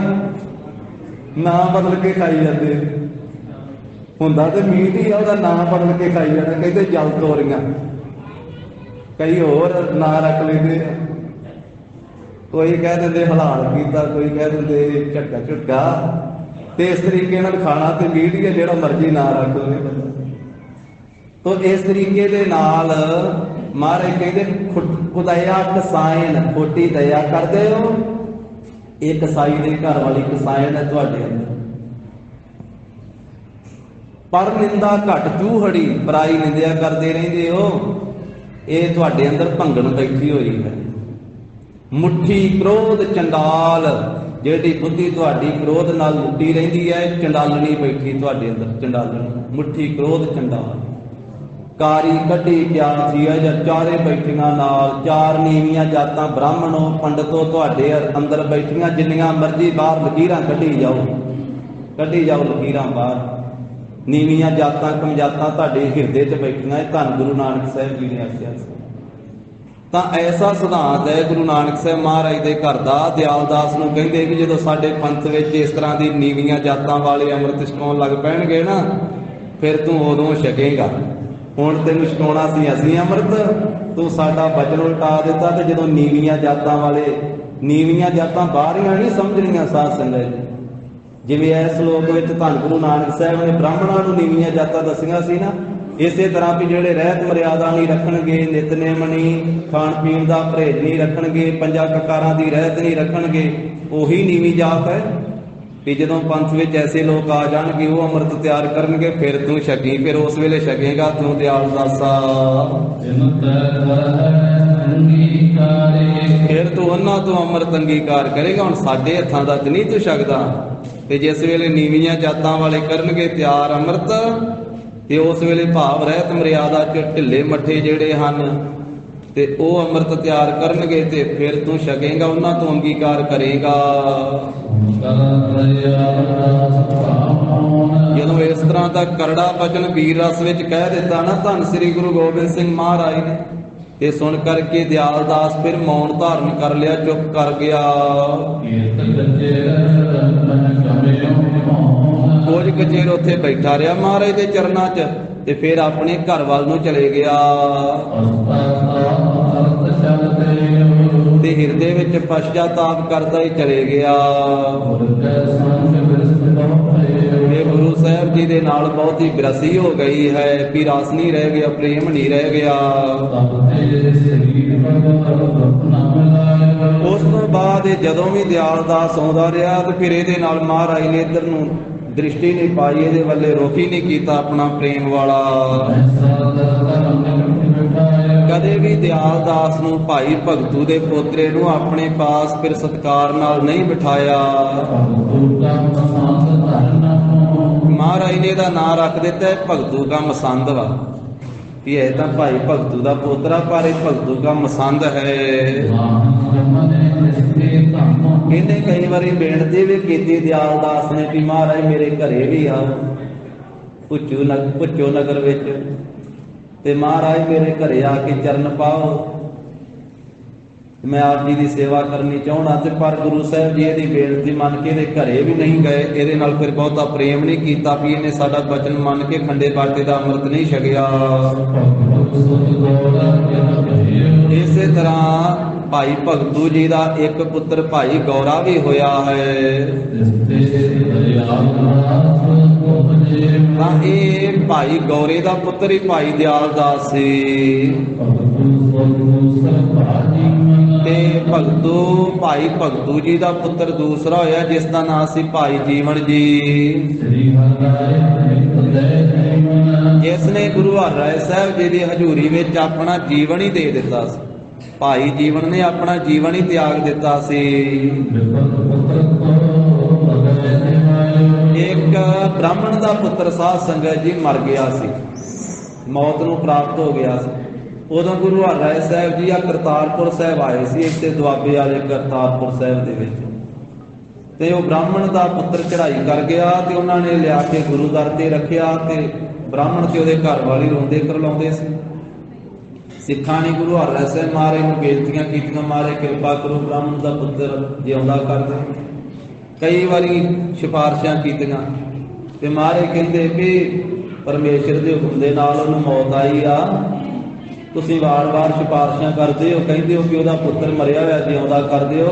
ना बदल के खाई जाते। हुंदा ते मीट ही आ, उहदा नाम बदल के खाई जाना, कहते जल तोरियां। कई होर ना रख लेंदे, कोई कह देंदे हलाल कीता, कोई कह देंदे झटका झुटका। ते इस तरीके नाल खाना ते मीट ही जिहड़ा मर्जी ना रख लो। तो इस तरीके दे नाल महाराज कहंदे खुदाया कसायन, खोटी दया करदे हो। एक कसाई दे घर वाली कसायन है तुहाडे अंदर। पर निंदा घट चूहड़ी, पराई निंदिया करदे रहिंदे हो। ये तुहाडे अंदर भंगण बैठी हुई है। मुट्ठी क्रोध चंडाल, जिहड़ी बुद्धि तुहाडी क्रोध नाल लुटी रहिंदी है, चंडालनी बैठी तुहाडे अंदर। चंडालनी मुट्ठी क्रोध चंडाल, कारी कड्डी क्या थी है, चारे बैठियां नाल। चार नीवियां जातां ब्राह्मणों पंडितों तुहाडे अंदर बैठियां, जिन्नियां मर्जी बाहर लकीरां कड्ढी जाओ, कड्ढी जाओ लकीरां बाहर। नीवियां जातां कमजातां तुहाडे हिरदे च बैठियां। धन गुरु नानक साहब जी ने आख्या। ਤਾਂ ਐਸਾ ਸਿਧਾਂਤ ਹੈ ਗੁਰੂ ਨਾਨਕ ਸਾਹਿਬ ਮਹਾਰਾਜ ਦੇ ਘਰ ਦਾ। ਦਿਆਲਦਾਸ ਨੂੰ ਕਹਿੰਦੇ ਵੀ ਜਦੋਂ ਸਾਡੇ ਪੰਥ ਵਿੱਚ ਇਸ ਤਰ੍ਹਾਂ ਦੀ ਨੀਵੀਆਂ ਜਾਤਾਂ ਵਾਲੇ ਅੰਮ੍ਰਿਤ ਛਕਾਉਣ ਲੱਗ ਪੈਣਗੇ ਨਾ, ਫਿਰ ਤੂੰ ਉਦੋਂ ਛਕੇਗਾ। ਹੁਣ ਤੈਨੂੰ ਛਕਾਉਣਾ ਸੀ ਅਸੀਂ ਅੰਮ੍ਰਿਤ, ਤੂੰ ਸਾਡਾ ਬਚਨ ਉਲਟਾ ਦਿੱਤਾ। ਤੇ ਜਦੋਂ ਨੀਵੀਆਂ ਜਾਤਾਂ ਵਾਲੇ, ਨੀਵੀਆਂ ਜਾਤਾਂ ਬਾਹਰੀਆਂ ਨਹੀਂ ਸਮਝਣੀਆਂ ਸਾਧ ਸੰਗਤ ਜੀ। ਜਿਵੇਂ ਇਸ ਸ਼ਲੋਕ ਵਿੱਚ ਧੰਨ ਗੁਰੂ ਨਾਨਕ ਸਾਹਿਬ ਨੇ ਬ੍ਰਾਹਮਣਾਂ ਨੂੰ ਨੀਵੀਆਂ ਜਾਤਾਂ ਦੱਸੀਆਂ ਸੀ ਨਾ, ਇਸੇ ਤਰ੍ਹਾਂ ਵੀ ਜਿਹੜੇ ਰਹਿਤ ਮਰਿਆਦਾ ਨਹੀਂ ਰੱਖਣਗੇ, ਨਿਤਨੇਮ ਨਹੀਂ, ਖਾਣ ਪੀਣ ਦਾ ਪਰਹੇਜ਼ ਨਹੀਂ ਰੱਖਣਗੇ, ਪੰਜਾਂ ਕਕਾਰਾਂ ਦੀ ਰਹਿਤ ਨਹੀਂ ਰੱਖਣਗੇ, ਉਹੀ ਨੀਵੀਂ ਜਾਤ ਹੈ। ਕਿ ਜਦੋਂ ਪੰਥ ਵਿੱਚ ਐਸੇ ਲੋਕ ਆ ਜਾਣਗੇ, ਉਹ ਅੰਮ੍ਰਿਤ ਤਿਆਰ ਕਰਨਗੇ, ਫਿਰ ਤੂੰ ਛਕੀ, ਫਿਰ ਉਸ ਵੇਲੇ ਛਕੇਗਾ ਤੂੰ ਦਿਆਲਦਾਸਾ। ਫਿਰ ਤੂੰ ਉਹਨਾਂ ਤੋਂ ਅੰਮ੍ਰਿਤ ਅੰਗੀਕਾਰ ਕਰੇਗਾ। ਹੁਣ ਸਾਡੇ ਹੱਥਾਂ ਦਾ ਤੇ ਨਹੀਂ ਤੂੰ ਛਕਦਾ। ਤੇ ਜਿਸ ਵੇਲੇ ਨੀਵੀਆਂ ਜਾਤਾਂ ਵਾਲੇ ਕਰਨਗੇ ਤਿਆਰ ਅੰਮ੍ਰਿਤ, ਤੇ ਉਸ ਵੇਲੇ ਭਾਵ ਰਹਿਤ ਮਰਿਆਦਾ ਚ ਢਿੱਲੇ ਮੱਠੇ ਜਿਹੜੇ ਹਨ, ਤੇ ਉਹ ਅੰਮ੍ਰਿਤ ਤਿਆਰ ਕਰਨਗੇ, ਤੇ ਫਿਰ ਤੂੰ ਛਕੇਗਾ, ਉਹਨਾਂ ਤੋਂ ਅੰਗੀਕਾਰ ਕਰੇਗਾ। ਜਦੋਂ ਇਸ ਤਰ੍ਹਾਂ ਦਾ ਕਰੜਾ ਬਚਨ ਵੀਰ ਰਸ ਵਿੱਚ ਕਹਿ ਦਿੱਤਾ ਨਾ ਧੰਨ ਸ੍ਰੀ ਗੁਰੂ ਗੋਬਿੰਦ ਸਿੰਘ ਮਹਾਰਾਜ ਨੇ, ਤੇ ਸੁਣ ਕਰਕੇ ਦਿਆਲਦਾਸ ਫਿਰ ਮੌਨ ਧਾਰਨ ਕਰ ਲਿਆ, ਚੁੱਪ ਕਰ ਗਿਆ। ਕੁਝ ਕੁ ਚਿਰ ਉੱਥੇ ਬੈਠਾ ਰਿਹਾ ਮਹਾਰਾਜ ਦੇ ਚਰਨਾਂ 'ਚ, ਤੇ ਫਿਰ ਆਪਣੇ ਘਰ ਵੱਲ ਨੂੰ ਚਲੇ ਗਿਆ। ਤੇ ਹਿਰਦੇ ਵਿੱਚ ਪਛਤਾਪ ਕਰਦਾ ਹੀ ਚਲੇ ਗਿਆ। ਇਹ ਗੁਰੂ ਸਾਹਿਬ ਜੀ ਦੇ ਨਾਲ ਬਹੁਤ ਹੀ ਬਿਰਸੀ ਹੋ ਗਈ ਹੈ, ਵੀ ਰਸ ਨਹੀਂ ਰਹਿ ਗਿਆ, ਪ੍ਰੇਮ ਨਹੀਂ ਰਹਿ ਗਿਆ। ਉਸ ਤੋਂ ਬਾਅਦ ਇਹ ਜਦੋਂ ਵੀ ਦਿਆਲਦਾਸ ਆਉਂਦਾ ਰਿਹਾ, ਤੇ ਫਿਰ ਇਹਦੇ ਨਾਲ ਮਹਾਰਾਜ ਨੇ ਇੱਧਰ ਨੂੰ ਦ੍ਰਿਸ਼ਟੀ ਨਹੀਂ ਪਾਈ, ਇਹਦੇ ਵੱਲੇ ਰੁਖ ਹੀ ਨਹੀਂ ਕੀਤਾ ਆਪਣਾ ਪ੍ਰੇਮ ਵਾਲਾ। ਕਦੇ ਵੀ ਦਿਆਲਦਾਸ ਨੂੰ ਭਾਈ ਭਗਤੂ ਦੇ ਪੋਤਰੇ ਨੂੰ ਆਪਣੇ ਪਾਸ ਫਿਰ ਸਤਿਕਾਰ ਨਾਲ ਨਹੀਂ ਬਿਠਾਇਆ। ਮਹਾਰਾਜ ਨੇ ਇਹਦਾ ਨਾਂ ਰੱਖ ਦਿੱਤਾ ਭਗਤੂ ਕਾ ਮਸੰਦ ਵਾ, ਵੀ ਇਹ ਤਾਂ ਭਾਈ ਭਗਤੂ ਦਾ ਪੋਤਰਾ, ਪਰ ਇਹ ਭਗਤੂ ਕਾ ਮਸੰਦ ਹੈ। ਇਹਨੇ ਕਈ ਵਾਰੀ ਬੇਨਤੀ ਵੀ ਕੀਤੀ ਦਿਆਲਦਾਸ ਨੇ ਵੀ ਮਹਾਰਾਜ ਮੇਰੇ ਘਰੇ ਵੀ ਆ ਭੁੱਚੋ ਨਗਰ ਵਿੱਚ, ਤੇ ਮਹਾਰਾਜ ਮੇਰੇ ਘਰੇ ਆ ਕੇ ਚਰਨ ਪਾਓ, ਮੈਂ ਆਪ ਜੀ ਦੀ ਸੇਵਾ ਕਰਨੀ ਚਾਹੁੰਦਾ। ਤੇ ਪਰ ਗੁਰੂ ਸਾਹਿਬ ਜੀ ਇਹਦੀ ਬੇਨਤੀ ਮੰਨ ਕੇ ਇਹਦੇ ਘਰੇ ਵੀ ਨਹੀਂ ਗਏ। ਇਹਦੇ ਨਾਲ ਫਿਰ ਬਹੁਤਾ ਪ੍ਰੇਮ ਨਹੀਂ ਕੀਤਾ, ਵੀ ਇਹਨੇ ਸਾਡਾ ਬਚਨ ਮੰਨ ਕੇ ਖੰਡੇ ਬਾਟੇ ਦਾ ਅੰਮ੍ਰਿਤ ਨਹੀਂ ਛਕਿਆ। ਇਸੇ ਤਰ੍ਹਾਂ ਭਾਈ ਭਗਤੂ ਜੀ ਦਾ ਇੱਕ ਪੁੱਤਰ ਭਾਈ ਗੌਰਾ ਵੀ ਹੋਇਆ ਹੈ। ਤਾਂ ਇਹ ਭਾਈ ਗੌਰੇ ਦਾ ਪੁੱਤਰ ਹੀ ਭਾਈ ਦਿਆਲਦਾਸ ਸੀ। ਤੇ ਭਾਈ ਭਗਤੂ ਜੀ ਦਾ ਪੁੱਤਰ ਦੂਸਰਾ ਹੋਇਆ, ਜਿਸ ਦਾ ਨਾਮ ਸੀ ਭਾਈ ਜੀਵਨ ਜੀ, ਜਿਸ ਨੇ ਗੁਰੂ ਹਰਿਰਾਏ ਸਾਹਿਬ ਜੀ ਦੀ ਹਜ਼ੂਰੀ ਵਿੱਚ ਆਪਣਾ ਜੀਵਨ ਹੀ ਦੇ ਦਿੱਤਾ ਸੀ। ਭਾਈ ਜੀਵਨ ਨੇ ਆਪਣਾ ਜੀਵਨ ਹੀ ਤਿਆਗ ਦਿੱਤਾ ਸੀ। ਇੱਕ ਬ੍ਰਾਹਮਣ ਦਾ ਪੁੱਤਰ ਸਾਧ ਸੰਗਤ ਜੀ ਮਰ ਗਿਆ ਸੀ, ਮੌਤ ਨੂੰ ਪ੍ਰਾਪਤ ਹੋ ਗਿਆ ਸੀ। ਉਦੋਂ ਗੁਰੂ ਹਰਿਰਾਏ ਸਾਹਿਬ ਜੀ ਆ ਕਰਤਾਰਪੁਰ ਸਾਹਿਬ ਆਏ ਸੀ, ਇੱਥੇ ਦੁਆਬੇ ਵਾਲੇ ਕਰਤਾਰਪੁਰ ਸਾਹਿਬ ਦੇ ਵਿੱਚ। ਤੇ ਉਹ ਬ੍ਰਾਹਮਣ ਦਾ ਪੁੱਤਰ ਚੜ੍ਹਾਈ ਕਰ ਗਿਆ, ਤੇ ਉਹਨਾਂ ਨੇ ਲਿਆ ਕੇ ਗੁਰੂ ਦਰ ਤੇ ਰੱਖਿਆ, ਤੇ ਬ੍ਰਾਹਮਣ ਤੇ ਉਹਦੇ ਘਰ ਵਾਲੀ ਰੋਂਦੇ ਕਰਲਾਉਂਦੇ ਸੀ। ਸਿੱਖਾਂ ਨੇ ਗੁਰੂ ਹਰਿਰਾਏ ਸਾਹਿਬ ਮਹਾਰਾਜ ਨੂੰ ਬੇਨਤੀਆਂ ਕੀਤੀਆਂ, ਮਹਾਰਾਜ ਕਿਰਪਾ ਕਰੋ ਬ੍ਰਾਹਮਣ ਦਾ ਪੁੱਤਰ ਜਿਉਂਦਾ ਕਰ ਦੇ। ਕਈ ਵਾਰੀ ਸਿਫਾਰਸ਼ਾਂ ਕੀਤੀਆਂ, ਤੇ ਮਹਾਰਾਜ ਕਹਿੰਦੇ ਵੀ ਪਰਮੇਸ਼ਰ ਦੇ ਹੁਕਮ ਦੇ ਨਾਲ ਉਹਨੂੰ ਮੌਤ ਆਈ ਆ, ਤੁਸੀਂ ਵਾਰ-ਵਾਰ ਸਿਫਾਰਸ਼ਾਂ ਕਰਦੇ ਹੋ, ਕਹਿੰਦੇ ਹੋ ਕਿ ਉਹਦਾ ਪੁੱਤਰ ਮਰਿਆ ਹੋਇਆ ਜਿਉਂਦਾ ਕਰ ਦਿਓ,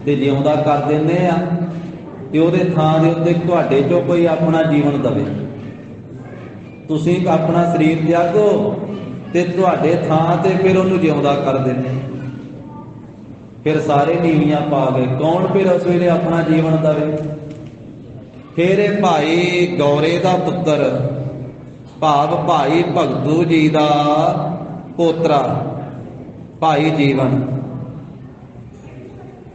ਤੇ ਜਿਉਂਦਾ ਕਰ ਦਿੰਦੇ ਆ, ਤੇ ਉਹਦੇ ਥਾਂ ਦੇ ਉੱਤੇ ਤੁਹਾਡੇ ਚੋਂ ਕੋਈ ਆਪਣਾ ਜੀਵਨ ਦਵੇ। ਤੁਸੀਂ ਆਪਣਾ ਸਰੀਰ ਤਿਆਗੋ, ਤੇ ਤੁਹਾਡੇ ਥਾਂ ਤੇ ਫਿਰ ਉਹਨੂੰ ਜਿਉਂਦਾ ਕਰ ਦਿੰਦੇ। ਫਿਰ ਸਾਰੇ ਨੀਵੀਆਂ ਪਾ ਗਏ, ਕੌਣ ਫਿਰ ਉਸ ਵੇਲੇ ਆਪਣਾ ਜੀਵਨ ਦਵੇ? ਫਿਰ ਇਹ ਭਾਈ ਗੌਰੇ ਦਾ ਪੁੱਤਰ ਭਾਵ ਭਾਈ ਭਗਤੂ ਜੀ ਦਾ ਪੋਤਰਾ ਭਾਈ ਜੀਵਨ,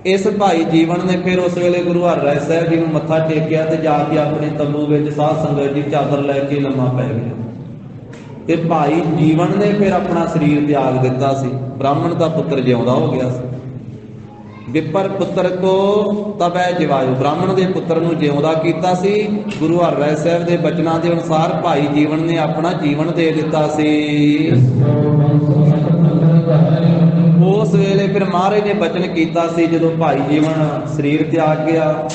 ਇਸ ਭਾਈ ਜੀਵਨ ਨੇ ਫਿਰ ਉਸ ਵੇਲੇ ਗੁਰੂ ਹਰਿਰਾਏ ਸਾਹਿਬ ਜੀ ਨੂੰ ਮੱਥਾ ਟੇਕਿਆ, ਤੇ ਜਾ ਕੇ ਆਪਣੇ ਤੰਬੂ ਵਿੱਚ ਸਾਧ ਸੰਗਤ ਜੀ ਚਾਦਰ ਲੈ ਕੇ ਲੰਮਾ ਪੈ ਗਿਆ। ਤੇ ਭਾਈ ਜੀਵਨ ਨੇ ਫਿਰ ਆਪਣਾ ਸਰੀਰ ਤਿਆਗ ਦਿੱਤਾ ਸੀ। ਬ੍ਰਾਹਮਣ ਦਾ ਪੁੱਤਰ ਜਿਉਂਦਾ ਹੋ ਗਿਆ ਸੀ। ਵਿਪਰ ਪੁੱਤਰ ਕੋ ਤਬੈ ਜਿਵਾਯੂ, ਬ੍ਰਾਹਮਣ ਦੇ ਪੁੱਤਰ ਨੂੰ ਜਿਉਂਦਾ ਕੀਤਾ ਸੀ। ਗੁਰੂ ਹਰਿਰਾਏ ਸਾਹਿਬ ਦੇ ਬਚਨਾਂ ਦੇ ਅਨੁਸਾਰ ਭਾਈ ਜੀਵਨ ਨੇ ਆਪਣਾ ਜੀਵਨ ਦੇ ਦਿੱਤਾ ਸੀ। ਉਸ ਵੇਲੇ ਫਿਰ ਮਹਾਰਾਜ ਨੇ ਬਚਨ ਕੀਤਾ ਸੀ, ਜਦੋਂ ਭਾਈ ਜੀਵਨ ਸਰੀਰ ਤਿਆਗ ਗਿਆ,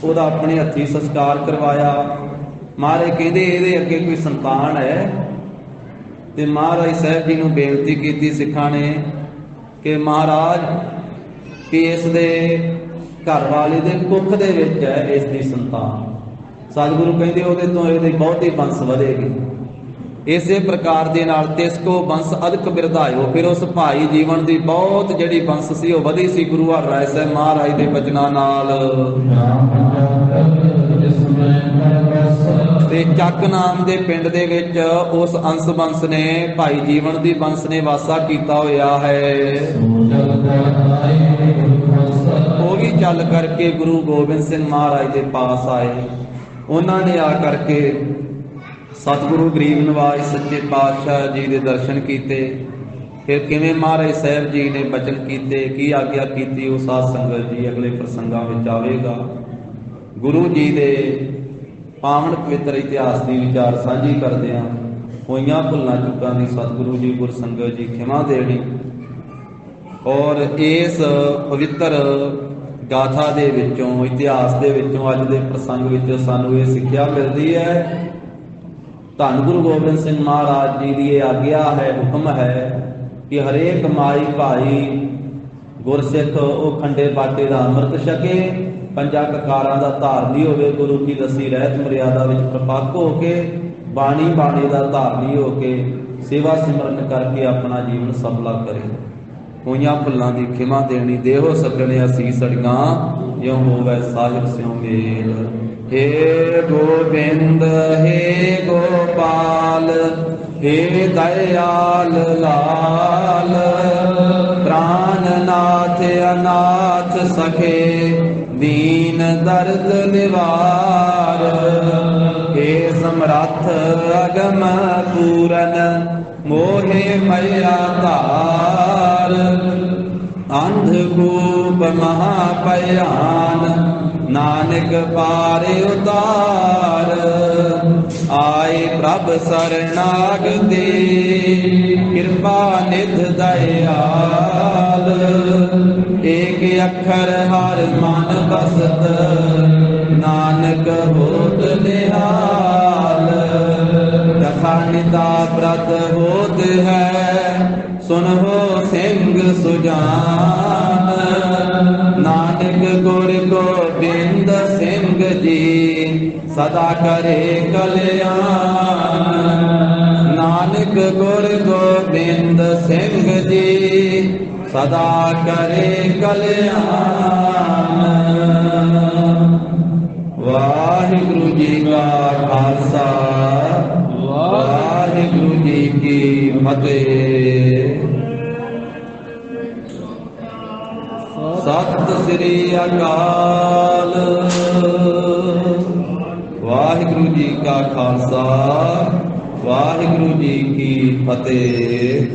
ਉਹਦਾ ਆਪਣੇ ਹੱਥੀਂ ਸੰਸਕਾਰ ਕਰਵਾਇਆ। ਮਹਾਰਾਜ ਕਹਿੰਦੇ ਇਹਦੇ ਅੱਗੇ ਕੋਈ ਸੰਤਾਨ ਹੈ? ਤੇ ਮਹਾਰਾਜ ਸਾਹਿਬ ਜੀ ਨੂੰ ਬੇਨਤੀ ਕੀਤੀ ਸਿੱਖਾਂ ਨੇ ਕਿ ਮਹਾਰਾਜ ਕਿ ਇਸ ਦੇ ਘਰ ਵਾਲੇ ਦੇ ਕੁੱਖ ਦੇ ਵਿੱਚ ਹੈ ਇਸ ਦੀ ਸੰਤਾਨ। ਸਤਿਗੁਰੂ ਕਹਿੰਦੇ ਉਹਦੇ ਤੋਂ ਇਹਦੀ ਬਹੁਤੀ ਬੰਸ ਵਧੇਗੀ। ਇਸੇ ਪ੍ਰਕਾਰ ਦੇ ਨਾਲ ਤਿਸ ਕੋ ਬੰਸ ਅਧਿਕ ਬਿਰਧਾਇਓ, ਫਿਰ ਉਸ ਭਾਈ ਜੀਵਨ ਦੀ ਬਹੁਤ ਜਿਹੜੀ ਬੰਸ ਸੀ ਉਹ ਵਧੀ ਸੀ ਗੁਰੂ ਹਰਿਰਾਏ ਸਾਹਿਬ ਮਹਾਰਾਜ ਦੇ ਬਚਨਾਂ ਨਾਲ। ਤੇ ਚੱਕ ਨਾਮ ਦੇ ਪਿੰਡ ਦੇ ਵਿੱਚ ਉਸ ਅੰਸ ਬੰਸ ਨੇ ਭਾਈ ਜੀਵਨ ਦੀ ਬੰਸ ਨੇ ਵਾਸਾ ਕੀਤਾ ਹੋਇਆ ਹੈ। ਉਹ ਵੀ ਚੱਲ ਕਰਕੇ ਗੁਰੂ ਗੋਬਿੰਦ ਸਿੰਘ ਮਹਾਰਾਜ ਦੇ ਪਾਸ ਆਏ। ਉਹਨਾਂ ਨੇ ਆ ਕਰਕੇ ਸਤਿਗੁਰੂ ਗਰੀਬ ਨਿਵਾਜ ਸੱਚੇ ਪਾਤਸ਼ਾਹ ਜੀ ਦੇ ਦਰਸ਼ਨ ਕੀਤੇ। ਫਿਰ ਕਿਵੇਂ ਮਹਾਰਾਜ ਸਾਹਿਬ ਜੀ ਨੇ ਬਚਨ ਕੀਤੇ, ਕੀ ਆਗਿਆ ਕੀਤੀ, ਉਹ ਸਾਧ ਸੰਗਤ ਜੀ ਅਗਲੇ ਪ੍ਰਸੰਗਾਂ ਵਿੱਚ ਆਵੇਗਾ। ਗੁਰੂ ਜੀ ਦੇ ਪਾਵਨ ਪਵਿੱਤਰ ਇਤਿਹਾਸ ਦੀ ਵਿਚਾਰ ਸਾਂਝੀ ਕਰਦਿਆਂ ਹੋਈਆਂ ਭੁੱਲਾਂ ਚੁੱਕਾਂ ਦੀ ਸਤਿਗੁਰੂ ਜੀ ਗੁਰ ਸੰਗਤ ਜੀ ਖਿਮਾ ਦੇਣੀ। ਔਰ ਇਸ ਪਵਿੱਤਰ ਗਾਥਾ ਦੇ ਵਿੱਚੋਂ, ਇਤਿਹਾਸ ਦੇ ਵਿੱਚੋਂ, ਅੱਜ ਦੇ ਪ੍ਰਸੰਗ ਵਿੱਚੋਂ ਸਾਨੂੰ ਇਹ ਸਿੱਖਿਆ ਮਿਲਦੀ ਹੈ। ਧੰਨ ਗੁਰੂ ਗੋਬਿੰਦ ਸਿੰਘ ਮਹਾਰਾਜ ਜੀ ਦੀ ਇਹ ਆਗਿਆ ਹੈ, ਹੁਕਮ ਹੈ ਕਿ ਹਰੇਕ ਮਾਈ ਭਾਈ ਗੁਰਸਿੱਖ ਉਹ ਖੰਡੇ ਬਾਟੇ ਦਾ ਅੰਮ੍ਰਿਤ ਛਕੇ, ਪੰਜਾਂ ਕਕਾਰਾਂ ਦਾ ਧਾਰਨੀ ਹੋਵੇ, ਗੁਰੂ ਕੀ ਦਸੀ ਰਹਿਤ ਮਰਿਆਦਾ ਵਿੱਚ ਪ੍ਰਪੱਕ ਹੋ ਕੇ ਬਾਣੀ ਦਾ ਧਾਰਨੀ ਹੋ ਕੇ ਸੇਵਾ ਸਿਮਰਨ ਕਰਕੇ ਆਪਣਾ ਜੀਵਨ ਸਫਲਾ ਕਰੇ। ਹੋਈਆਂ ਭੁੱਲਾਂ ਦੀ ਖਿਮਾ ਦੇਣੀ। ਦੇਹੋ ਸੱਜਣੇ ਅਸੀਸ ਅੜੀਆਂ ਜਿਉ ਹੋਵੇ ਸਾਹਿਬ ਸਿਉ ਮੇਲ। हे गोविंद हे गोपाल हे दयाल लाल, प्राणनाथ अनाथ सखे दीन दर्द निवार। हे समर्थ अगम पूरन मोहे मैया तार। अंधकूप महाभयान नानक पारे उतार। आए प्रभ शरणागति कृपा निध दयाल। एक अक्षर हर मन बसत नानक होत निहाल। कथा निता व्रत होत है सुनहो सिंह सुजान। नानक गुर गोबिंद सिंह जी सदा करे कल्याण। नानक गुर गोबिंद सिंह जी सदा करे कल्याण। वाहिगुरु जी का खालसा वाहिगुरु जी की फतेह। सत श्री अकाल। वाहिगुरु जी का खालसा वाहिगुरु जी की फतेह।